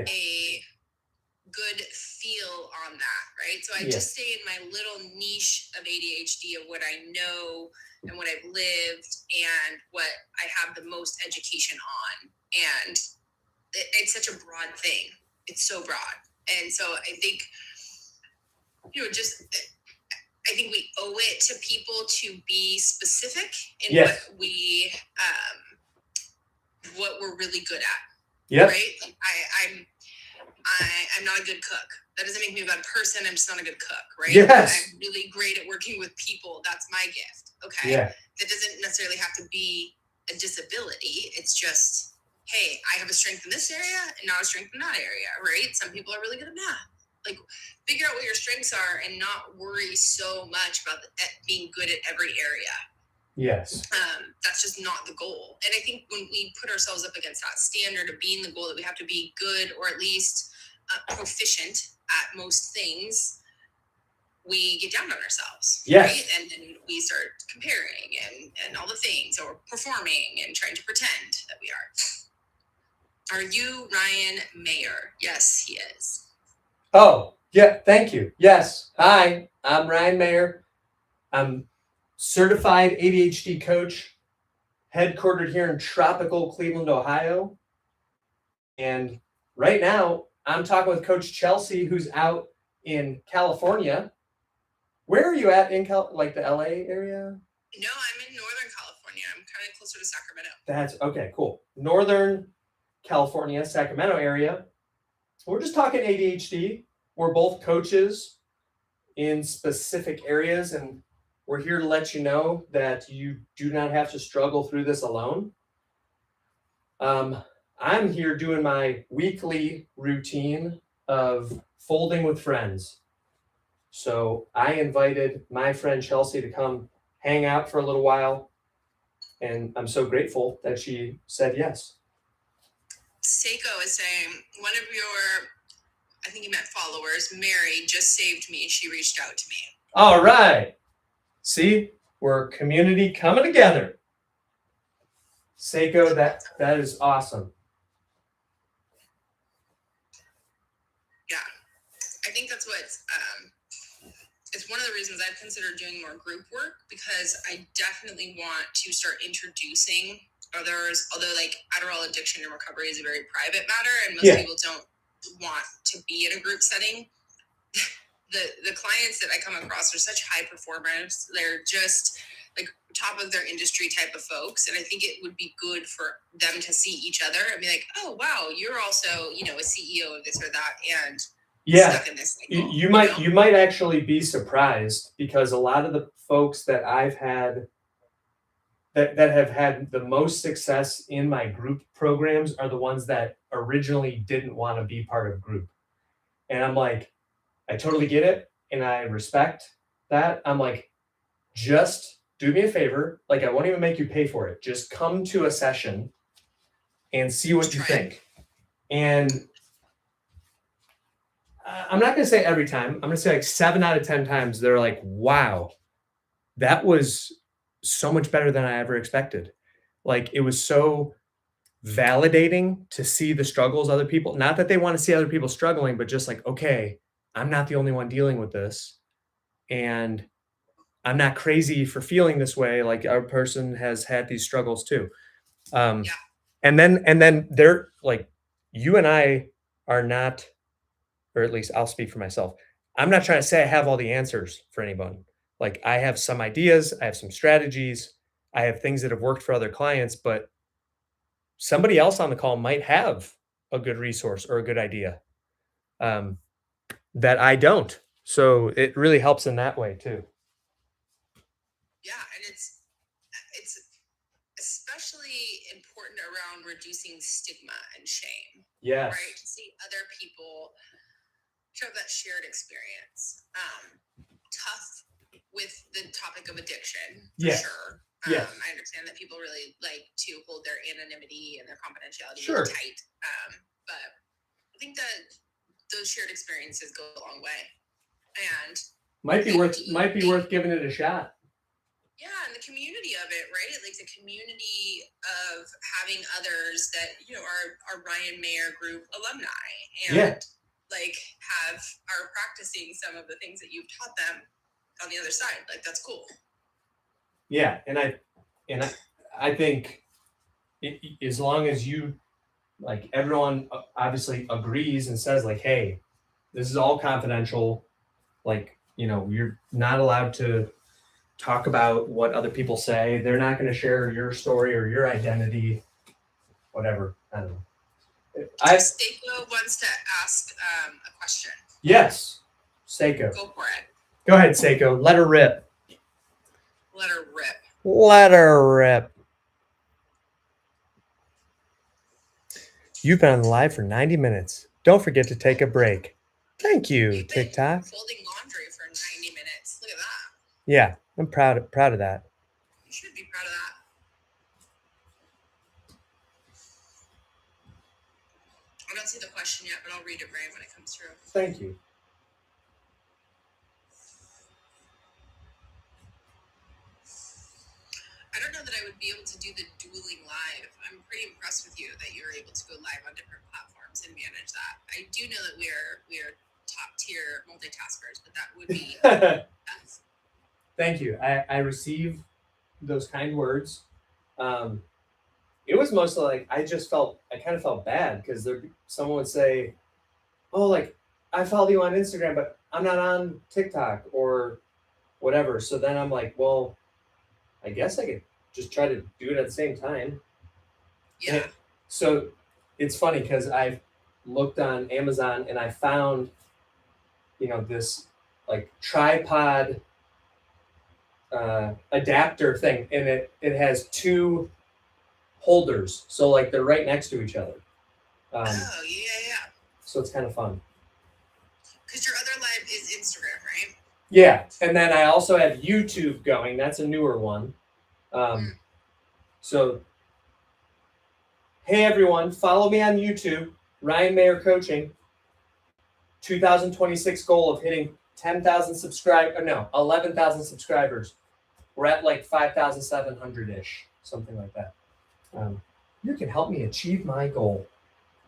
a good feel on that, right? So I just stay in my little niche of ADHD, of what I know and what I've lived and what I have the most education on. And it's such a broad thing. it's so broad. And so I think, I think we owe it to people to be specific in Yes. what we're really good at. Yep. Right? Like I'm not a good cook. That doesn't make me a bad person. I'm just not a good cook, right? Yes. I'm really great at working with people. That's my gift. Okay. Yeah. That doesn't necessarily have to be a disability. It's just, hey, I have a strength in this area and not a strength in that area, right? Some people are really good at math. Like, figure out what your strengths are and not worry so much about being good at every area. Yes. That's just not the goal. And I think when we put ourselves up against that standard of being the goal, that we have to be good or at least proficient at most things, we get down on ourselves. Yes. Right? And then we start comparing and all the things, or performing and trying to pretend that we are. Are you Ryan Mayer? Yes, he is. Oh, yeah. Thank you. Yes. Hi, I'm Ryan Mayer. I'm certified ADHD coach, headquartered here in tropical Cleveland, Ohio. And right now, I'm talking with Coach Chelsea, who's out in California. Where are you at in like the LA area? No, I'm in Northern California. I'm kind of closer to Sacramento. That's okay, cool. Northern California, Sacramento area. We're just talking ADHD. We're both coaches in specific areas, and we're here to let you know that you do not have to struggle through this alone. I'm here doing my weekly routine of folding with friends. So I invited my friend Chelsea to come hang out for a little while, and I'm so grateful that she said yes. Seiko is saying, one of your, I think you meant followers, Mary, just saved me. She reached out to me. All right. See, we're a community coming together. Seiko, that is awesome. Yeah, I think that's what's, it's one of the reasons I've considered doing more group work, because I definitely want to start introducing others, although like Adderall addiction and recovery is a very private matter, and most people don't want to be in a group setting. The clients that I come across are such high performers. They're just like top of their industry type of folks. And I think it would be good for them to see each other and be like, oh, wow, you're also, a CEO of this or that. And stuck in this cycle, you might actually be surprised, because a lot of the folks that I've had that have had the most success in my group programs are the ones that originally didn't want to be part of group. And I'm like, I totally get it, and I respect that. I'm like, just do me a favor. Like, I won't even make you pay for it. Just come to a session and see what you think. And I'm not going to say every time. I'm going to say like 7 out of 10 times they're like, wow, that was so much better than I ever expected. Like, it was so validating to see the struggles other people, not that they want to see other people struggling, but just like, okay, I'm not the only one dealing with this, and I'm not crazy for feeling this way. Like, our person has had these struggles too. And then they're like, you and I are not, or at least I'll speak for myself. I'm not trying to say I have all the answers for anyone. Like, I have some ideas, I have some strategies, I have things that have worked for other clients, but somebody else on the call might have a good resource or a good idea that I don't. So it really helps in that way too. Yeah, and it's especially important around reducing stigma and shame. Yes. Right? To see other people have that shared experience. Tough with the topic of addiction, for sure. Yes. I understand that people really like to hold their anonymity and their confidentiality Sure. really tight. But I think that those shared experiences go a long way. And might be worth giving it a shot. Yeah, and the community of it, right? Like the community of having others that, are Ryan Mayer Group alumni and like are practicing some of the things that you've taught them on the other side. Like, that's cool. Yeah, and I think as long as you like everyone obviously agrees and says like, hey, this is all confidential. Like, you're not allowed to talk about what other people say. They're not going to share your story or your identity, whatever. I don't know. Seiko wants to ask a question. Yes, Seiko. Go for it. Go ahead, Seiko. Let her rip. Let her rip. Let her rip. You've been on the live for 90 minutes. Don't forget to take a break. Thank you, You've been TikTok. folding laundry for 90 minutes. Look at that. Yeah, I'm proud of that. You should be proud of that. I don't see the question yet, but I'll read it right when it comes through. Thank you. I don't know that I would be able to do the dueling live. I'm pretty impressed with you that you're able to go live on different platforms and manage that. I do know that we're top tier multitaskers, but that would be that's Thank you. I received those kind words. It was mostly like I kind of felt bad because someone would say, "Oh, like I follow you on Instagram, but I'm not on TikTok or whatever." So then I'm like, well, I guess I could just try to do it at the same time. yeah. So it's funny because I looked on Amazon and I found, this like tripod adapter thing, and it has two holders, so like they're right next to each other. Oh yeah. So it's kind of fun. Because your other live is Instagram, right? Yeah, and then I also have YouTube going. That's a newer one. So, hey everyone, follow me on YouTube, Ryan Mayer Coaching. 2026 goal of hitting 11,000 subscribers. We're at like 5,700-ish, something like that. You can help me achieve my goal.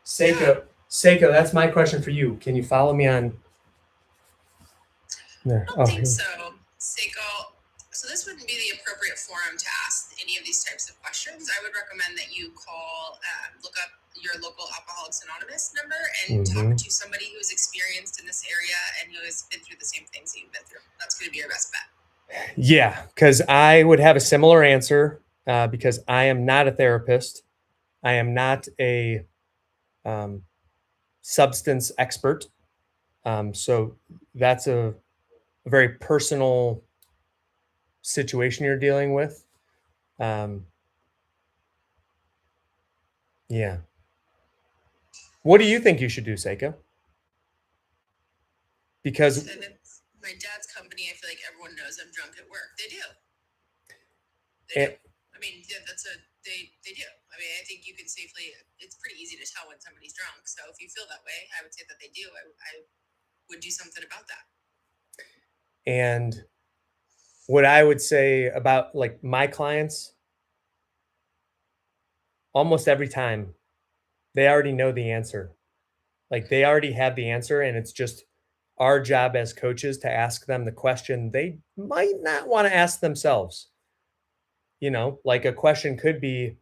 Seiko, that's my question for you. Can you follow me on there? I don't think so. Seiko, so this wouldn't be the appropriate forum to ask any of these types of questions. I would recommend that you look up your local Alcoholics Anonymous number and talk to somebody who's experienced in this area and who has been through the same things that you've been through. That's going to be your best bet. Yeah, because I would have a similar answer because I am not a therapist. I am not a substance expert. So that's a very personal situation you're dealing with. Yeah. What do you think you should do, Seiko? Because And it's my dad's company. I feel like everyone knows I'm drunk at work. They do. They do. I mean, yeah, they do. I mean, I think you can safely. It's pretty easy to tell when somebody's drunk. So if you feel that way, I would say that they do. I would do something about that. And what I would say about like my clients, almost every time they already know the answer. Like they already have the answer, and it's just our job as coaches to ask them the question they might not want to ask themselves. Like a question could be,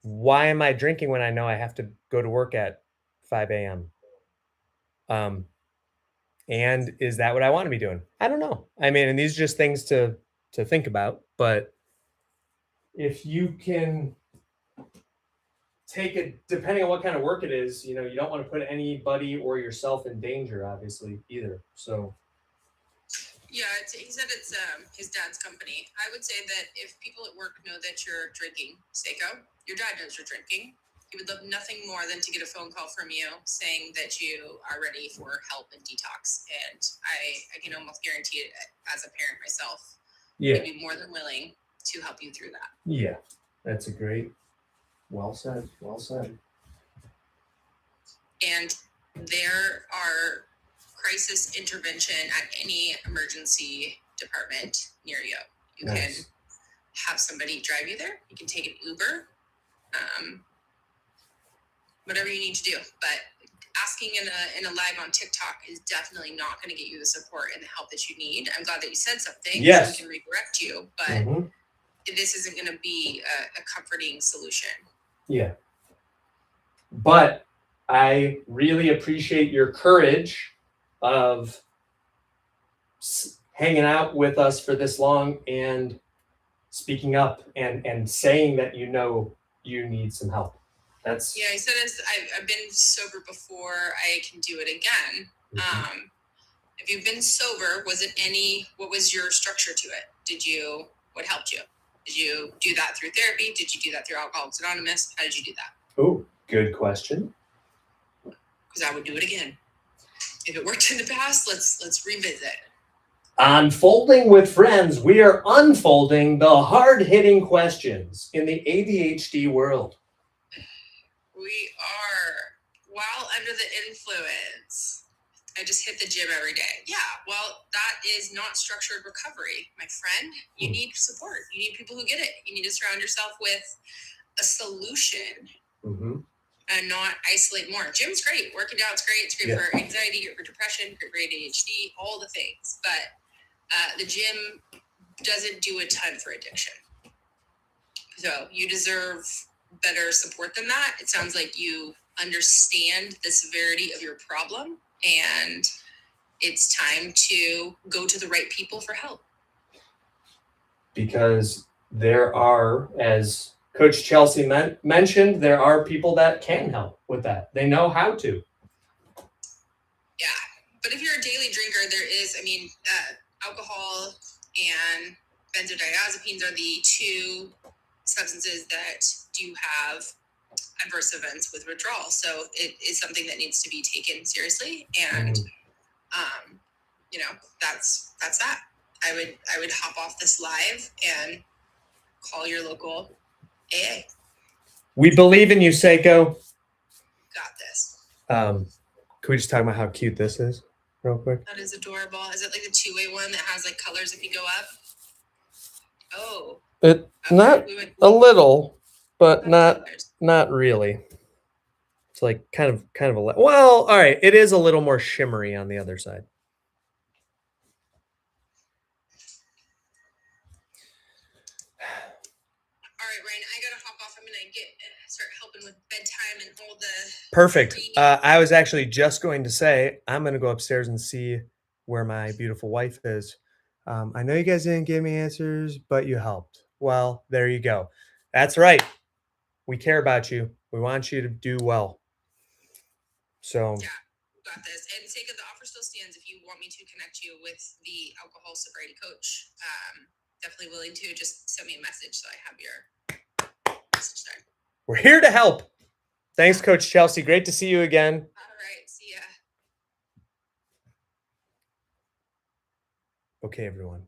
why am I drinking when I know I have to go to work at 5 a.m.? And is that what I want to be doing? I don't know. I mean, and these are just things to think about. But if you can take it, depending on what kind of work it is, you don't want to put anybody or yourself in danger, obviously, either. So. Yeah, he said it's his dad's company. I would say that if people at work know that you're drinking, Seiko, your dad knows you're drinking. He would love nothing more than to get a phone call from you saying that you are ready for help and detox. And I can almost guarantee it as a parent myself. Yeah. I'd be more than willing to help you through that. Yeah, that's a great. Well said. Well said. And there are crisis intervention at any emergency department near you. You can have somebody drive you there. You can take an Uber, whatever you need to do. But asking in a live on TikTok is definitely not going to get you the support and the help that you need. I'm glad that you said something. Yes. So we can redirect you, but this isn't going to be a comforting solution. Yeah. But I really appreciate your courage of hanging out with us for this long and speaking up and saying that you need some help. That's I said this. I've been sober before. I can do it again. If you've been sober, what was your structure to it? What helped you? Did you do that through therapy? Did you do that through Alcoholics Anonymous? How did you do that? Oh, good question. Because I would do it again. If it worked in the past, let's revisit. On Folding with Friends, we are unfolding the hard-hitting questions in the ADHD world. We are. While under the influence, I just hit the gym every day. Yeah, well, that is not structured recovery, my friend. You need support. You need people who get it. You need to surround yourself with a solution and not isolate more. Gym's great. Working out's great. It's great for anxiety, great for depression, great for ADHD, all the things. But the gym doesn't do a ton for addiction. So you deserve better support than that. It sounds like you understand the severity of your problem, and it's time to go to the right people for help. Because there are, as Coach Chelsea mentioned, there are people that can help with that. They know how to. Yeah, but if you're a daily drinker, there is, alcohol and benzodiazepines are the two substances that do have adverse events with withdrawal. So it is something that needs to be taken seriously. And, that's that. I would hop off this live and call your local AA. We believe in you, Seiko. Got this. Can we just talk about how cute this is real quick? That is adorable. Is it like the two-way one that has like colors if you go up? Oh. Not a little, but not really. It's like kind of well, all right. It is a little more shimmery on the other side. All right, Ryan, I gotta hop off. I'm gonna start helping with bedtime and all the. Perfect. I was actually just going to say I'm going to go upstairs and see where my beautiful wife is. I know you guys didn't give me answers, but you helped. Well, there you go. That's right. We care about you. We want you to do well. So. Yeah, got this. And Seika, the offer still stands if you want me to connect you with the alcohol sobriety coach. Definitely willing to. Just send me a message so I have your message there. We're here to help. Thanks, Coach Chelsea. Great to see you again. All right. See ya. Okay, everyone.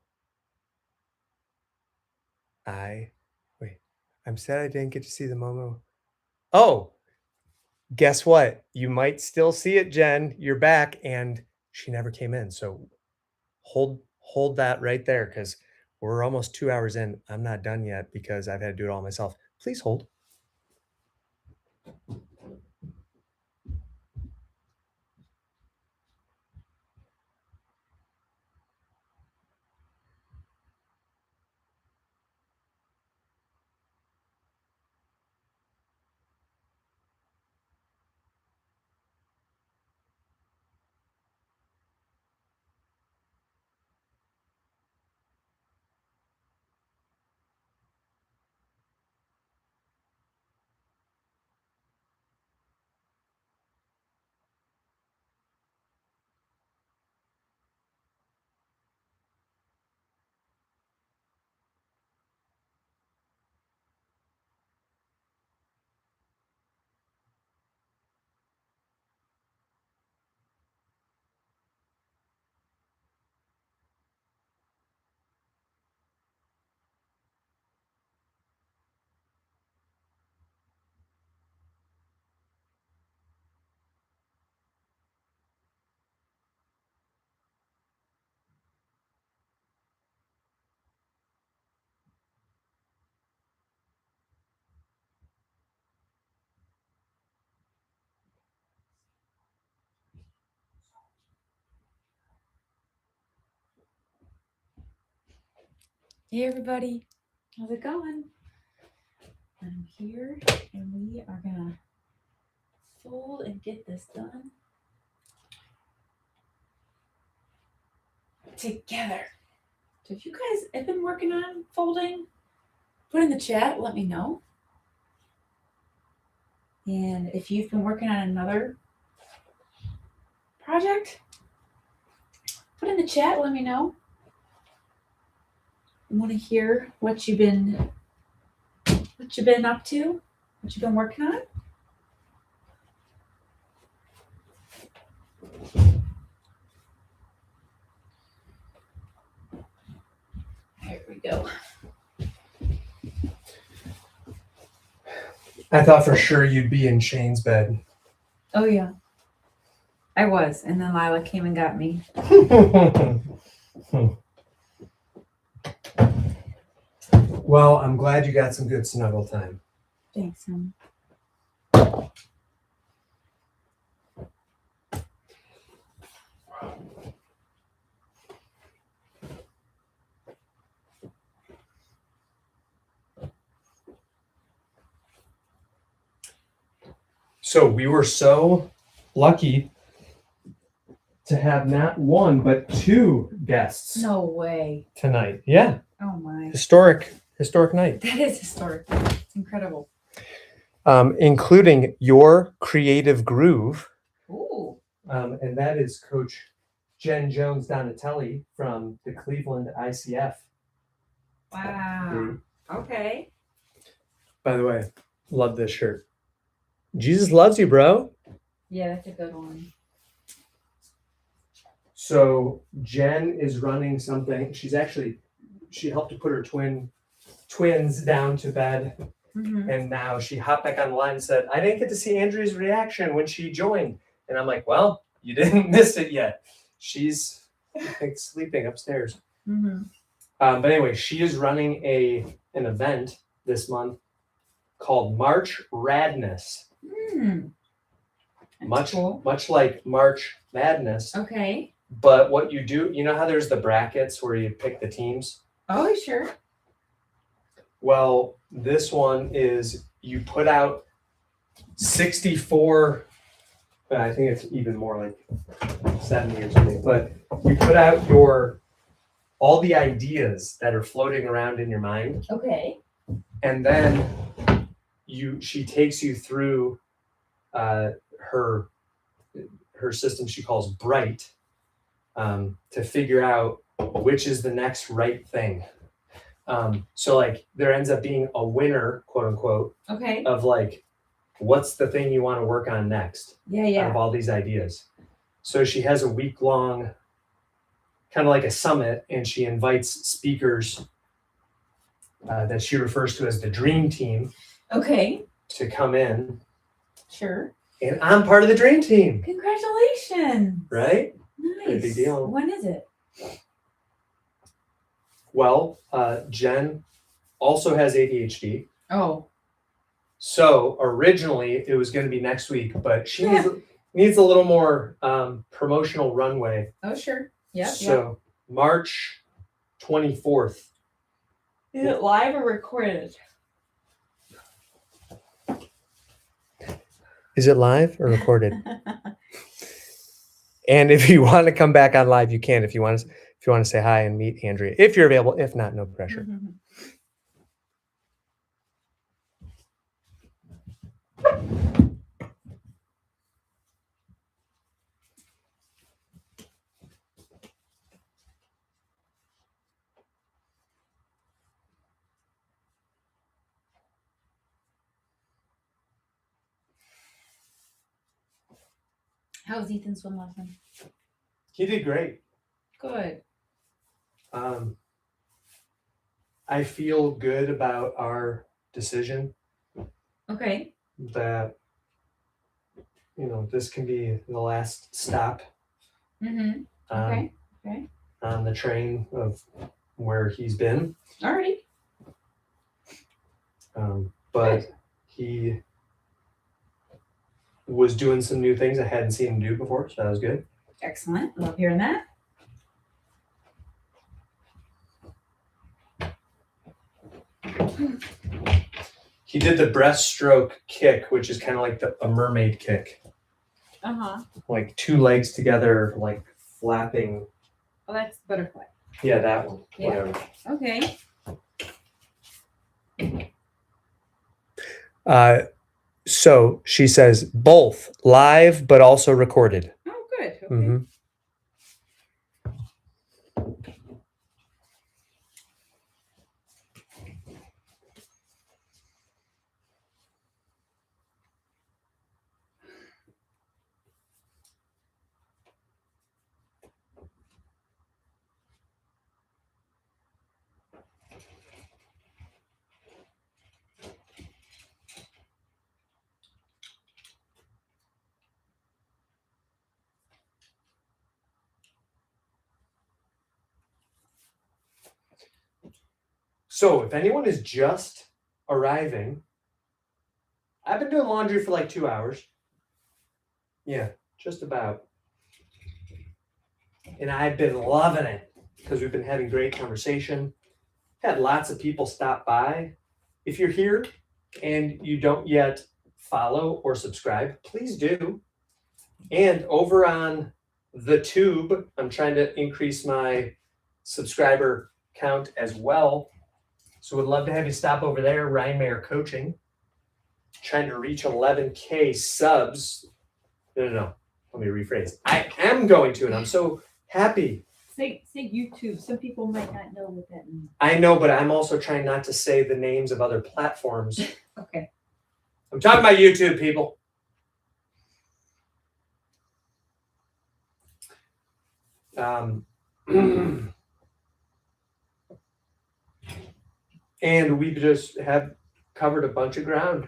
I'm sad I didn't get to see the Momo. Oh, guess what? You might still see it, Jen. You're back, and she never came in. So hold that right there, because we're almost 2 hours in. I'm not done yet because I've had to do it all myself. Please hold. Hey everybody, how's it going? I'm here and we are gonna fold and get this done together. So if you guys have been working on folding, put in the chat, let me know. And if you've been working on another project, put in the chat, let me know. I want to hear what you've been up to, what you've been working on. There we go. I thought for sure you'd be in Shane's bed. Oh yeah, I was, and then Lila came and got me. Well, I'm glad you got some good snuggle time. Thanks, honey. So we were so lucky to have not one, but two guests No way. tonight. Yeah. Oh my. Historic night. That is historic. It's incredible. Including your creative groove. Ooh. And that is Coach Jen Jones Donatelli from the Cleveland ICF. Wow. group. Okay. By the way, love this shirt. Jesus loves you, bro. Yeah, that's a good one. So Jen is running something. She helped to put her twins down to bed. Mm-hmm. And now she hopped back on the line and said, I didn't get to see Andrea's reaction when she joined. And I'm like, well, you didn't miss it yet. She's, I think, sleeping upstairs. Mm-hmm. But anyway, she is running an event this month called March RAD-ness. Much like March Madness. Okay. But what you do, you know how there's the brackets where you pick the teams? Oh, sure. Well, this one is you put out 64, I think it's even more like 70 or something, but you put out all the ideas that are floating around in your mind. Okay. And then she takes you through her system she calls Bright to figure out which is the next right thing. So like there ends up being a winner, quote unquote, Okay. of like, what's the thing you want to work on next out of all these ideas. So she has a week-long, kind of like a summit, and she invites speakers that she refers to as the dream team. Okay. To come in. Sure. And I'm part of the dream team. Congratulations. Right? Nice. Pretty big deal. When is it? Well, Jen also has ADHD. Oh. So originally it was going to be next week, but she needs a little more promotional runway. Oh, sure. Yeah. So March 24th. Is it live or recorded? Is it live or recorded? And if you want to come back on live, you can. If you want to say hi and meet Andrea, if you're available. If not, no pressure. Mm-hmm. How was Ethan's swim lesson? He did great. Good. I feel good about our decision. Okay. That, this can be the last stop. Mm-hmm. Okay. On the train of where he's been. Alrighty. But he was doing some new things I hadn't seen him do before, so that was good. Excellent. Love hearing that. He did the breaststroke kick, which is kind of like a mermaid kick. Like 2 legs together, like flapping. Oh, that's butterfly. Yeah, that one. Yeah. Whatever. Okay. So she says both live, but also recorded. Oh, good. Okay. Mm-hmm. So if anyone is just arriving, I've been doing laundry for like 2 hours. Yeah, just about. And I've been loving it because we've been having great conversation. Had lots of people stop by. If you're here and you don't yet follow or subscribe, please do. And over on the tube, I'm trying to increase my subscriber count as well. So would love to have you stop over there, Ryan Mayer Coaching. Trying to reach 11K subs. No. Let me rephrase. I am going to, and I'm so happy. Say YouTube. Some people might not know what that means. I know, but I'm also trying not to say the names of other platforms. Okay. I'm talking about YouTube, people. And we just have covered a bunch of ground.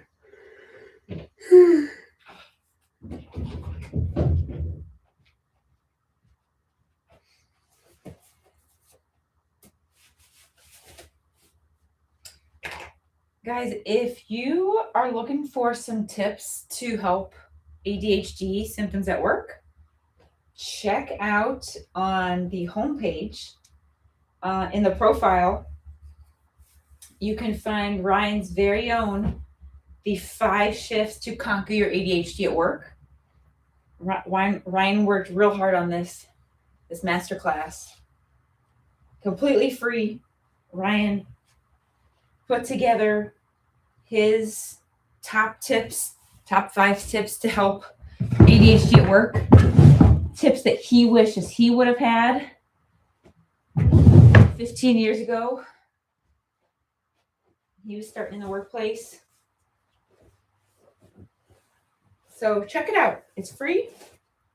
Guys, if you are looking for some tips to help ADHD symptoms at work, check out on the homepage in the profile. You can find Ryan's very own, the 5 shifts to conquer your ADHD at work. Ryan worked real hard on this masterclass. Completely free. Ryan put together his top 5 tips to help ADHD at work. Tips that he wishes he would have had 15 years ago. He was starting in the workplace. So check it out. It's free,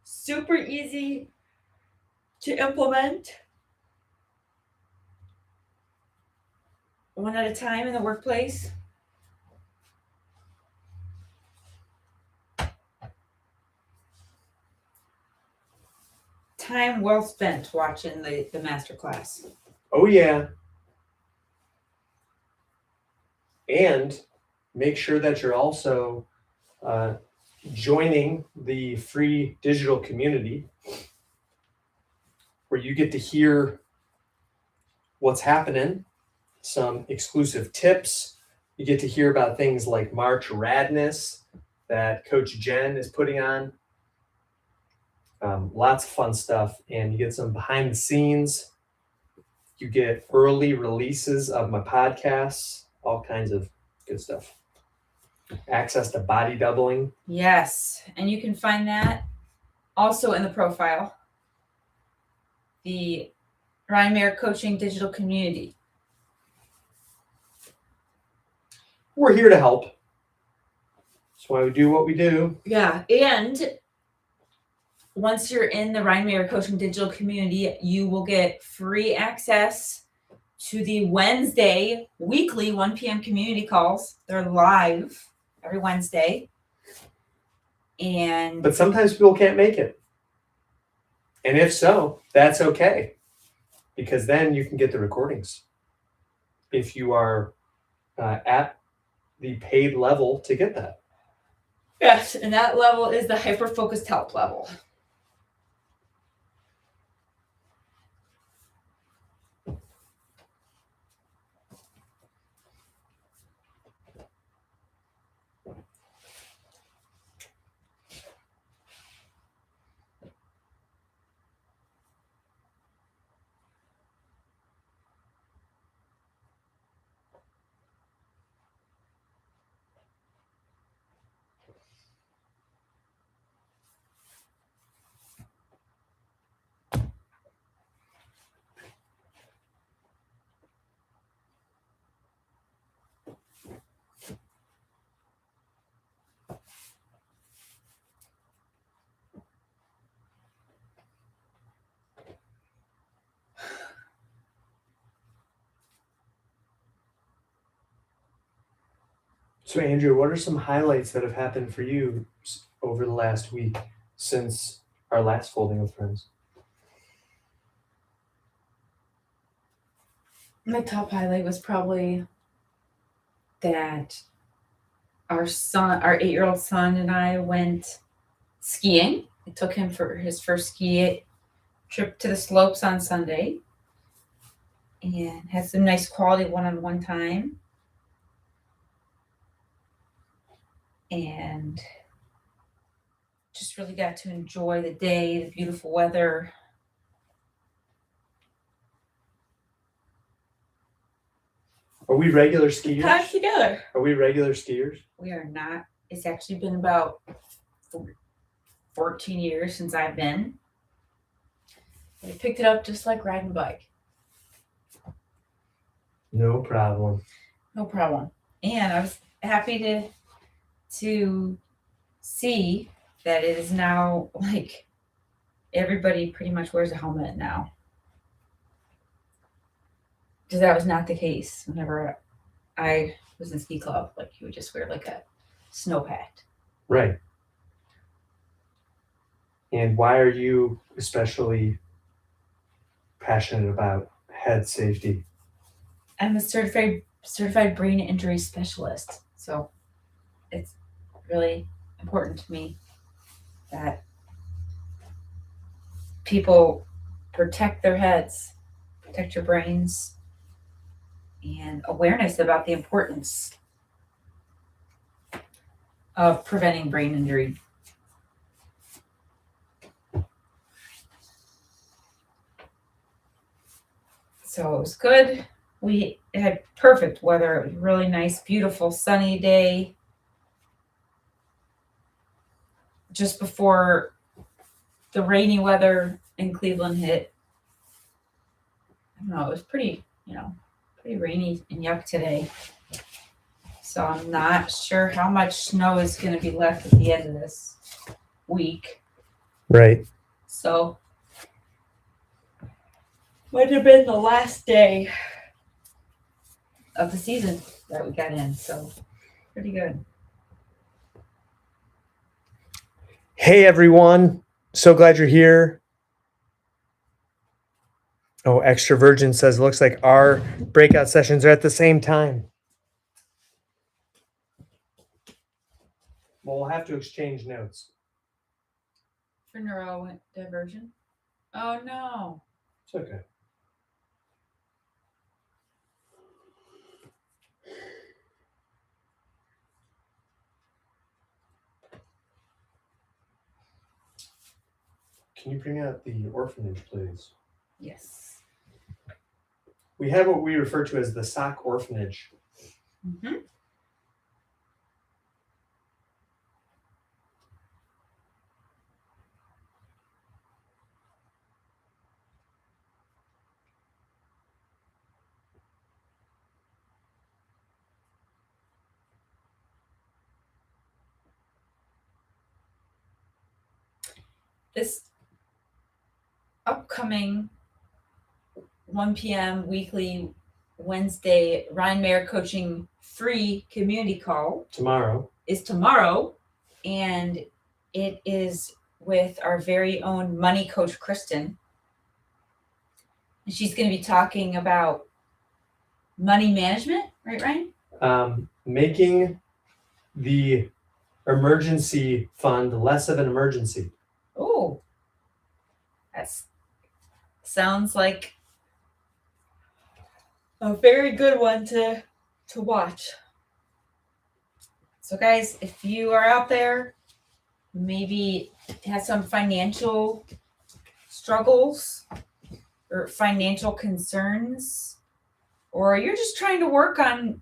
super easy to implement. One at a time in the workplace. Time well spent watching the masterclass. Oh, yeah. And make sure that you're also joining the free digital community where you get to hear what's happening, some exclusive tips. You get to hear about things like March RAD-ness that Coach Jen is putting on. Lots of fun stuff, and you get some behind the scenes. You get early releases of my podcasts, all kinds of good stuff. Access to body doubling. Yes, and you can find that also in the profile. The Ryan Mayer Coaching Digital Community. We're here to help. That's why we do what we do. Yeah, and once you're in the Ryan Mayer Coaching Digital Community, you will get free access to the Wednesday weekly 1 p.m. community calls. They're live every Wednesday. But sometimes people can't make it. And if so, that's okay. Because then you can get the recordings. If you are at the paid level to get that. Yes, and that level is the hyper-focused help level. So, Andrea, what are some highlights that have happened for you over the last week since our last folding with friends? My top highlight was probably that our 8-year-old son and I went skiing. I took him for his first ski trip to the slopes on Sunday and had some nice quality one-on-one time. And just really got to enjoy the day, the beautiful weather. Are we regular skiers? Time together. Are we regular skiers? We are not. It's actually been about 14 years since I've been. I picked it up just like riding a bike. No problem. No problem. And I was happy to see that it is now like everybody pretty much wears a helmet now. Because that was not the case whenever I was in ski club. Like you would just wear like a snow hat. Right. And why are you especially passionate about head safety? I'm a certified brain injury specialist. So it's really important to me that people protect their heads, protect your brains, and awareness about the importance of preventing brain injury. So it was good. We had perfect weather. It was really nice, beautiful, sunny day. Just before the rainy weather in Cleveland hit. I don't know, it was pretty rainy and yuck today. So I'm not sure how much snow is going to be left at the end of this week. Right. So might have been the last day of the season that we got in. So pretty good. Hey, everyone. So glad you're here. Oh, Extra Virgin says, looks like our breakout sessions are at the same time. Well, we'll have to exchange notes. For neurodivergent. Oh no. It's okay. Can you bring out the orphanage, please? Yes. We have what we refer to as the sock orphanage. Mm-hmm. This upcoming 1 p.m. weekly Wednesday Ryan Mayer coaching free community call is tomorrow, and it is with our very own money coach Kristen, and she's going to be talking about money management, right, Ryan? Making the emergency fund less of an emergency. Oh, that sounds like a very good one to watch. So guys, if you are out there, maybe have some financial struggles or financial concerns, or you're just trying to work on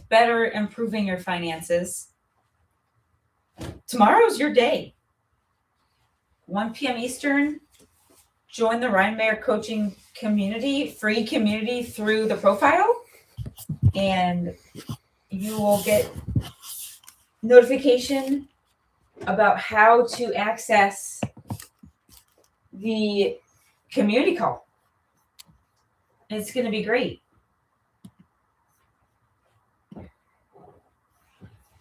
better improving your finances, tomorrow's your day. 1 p.m. Eastern, join the Ryan Mayer coaching community, free community through the profile, and you will get notification about how to access the community call. It's going to be great.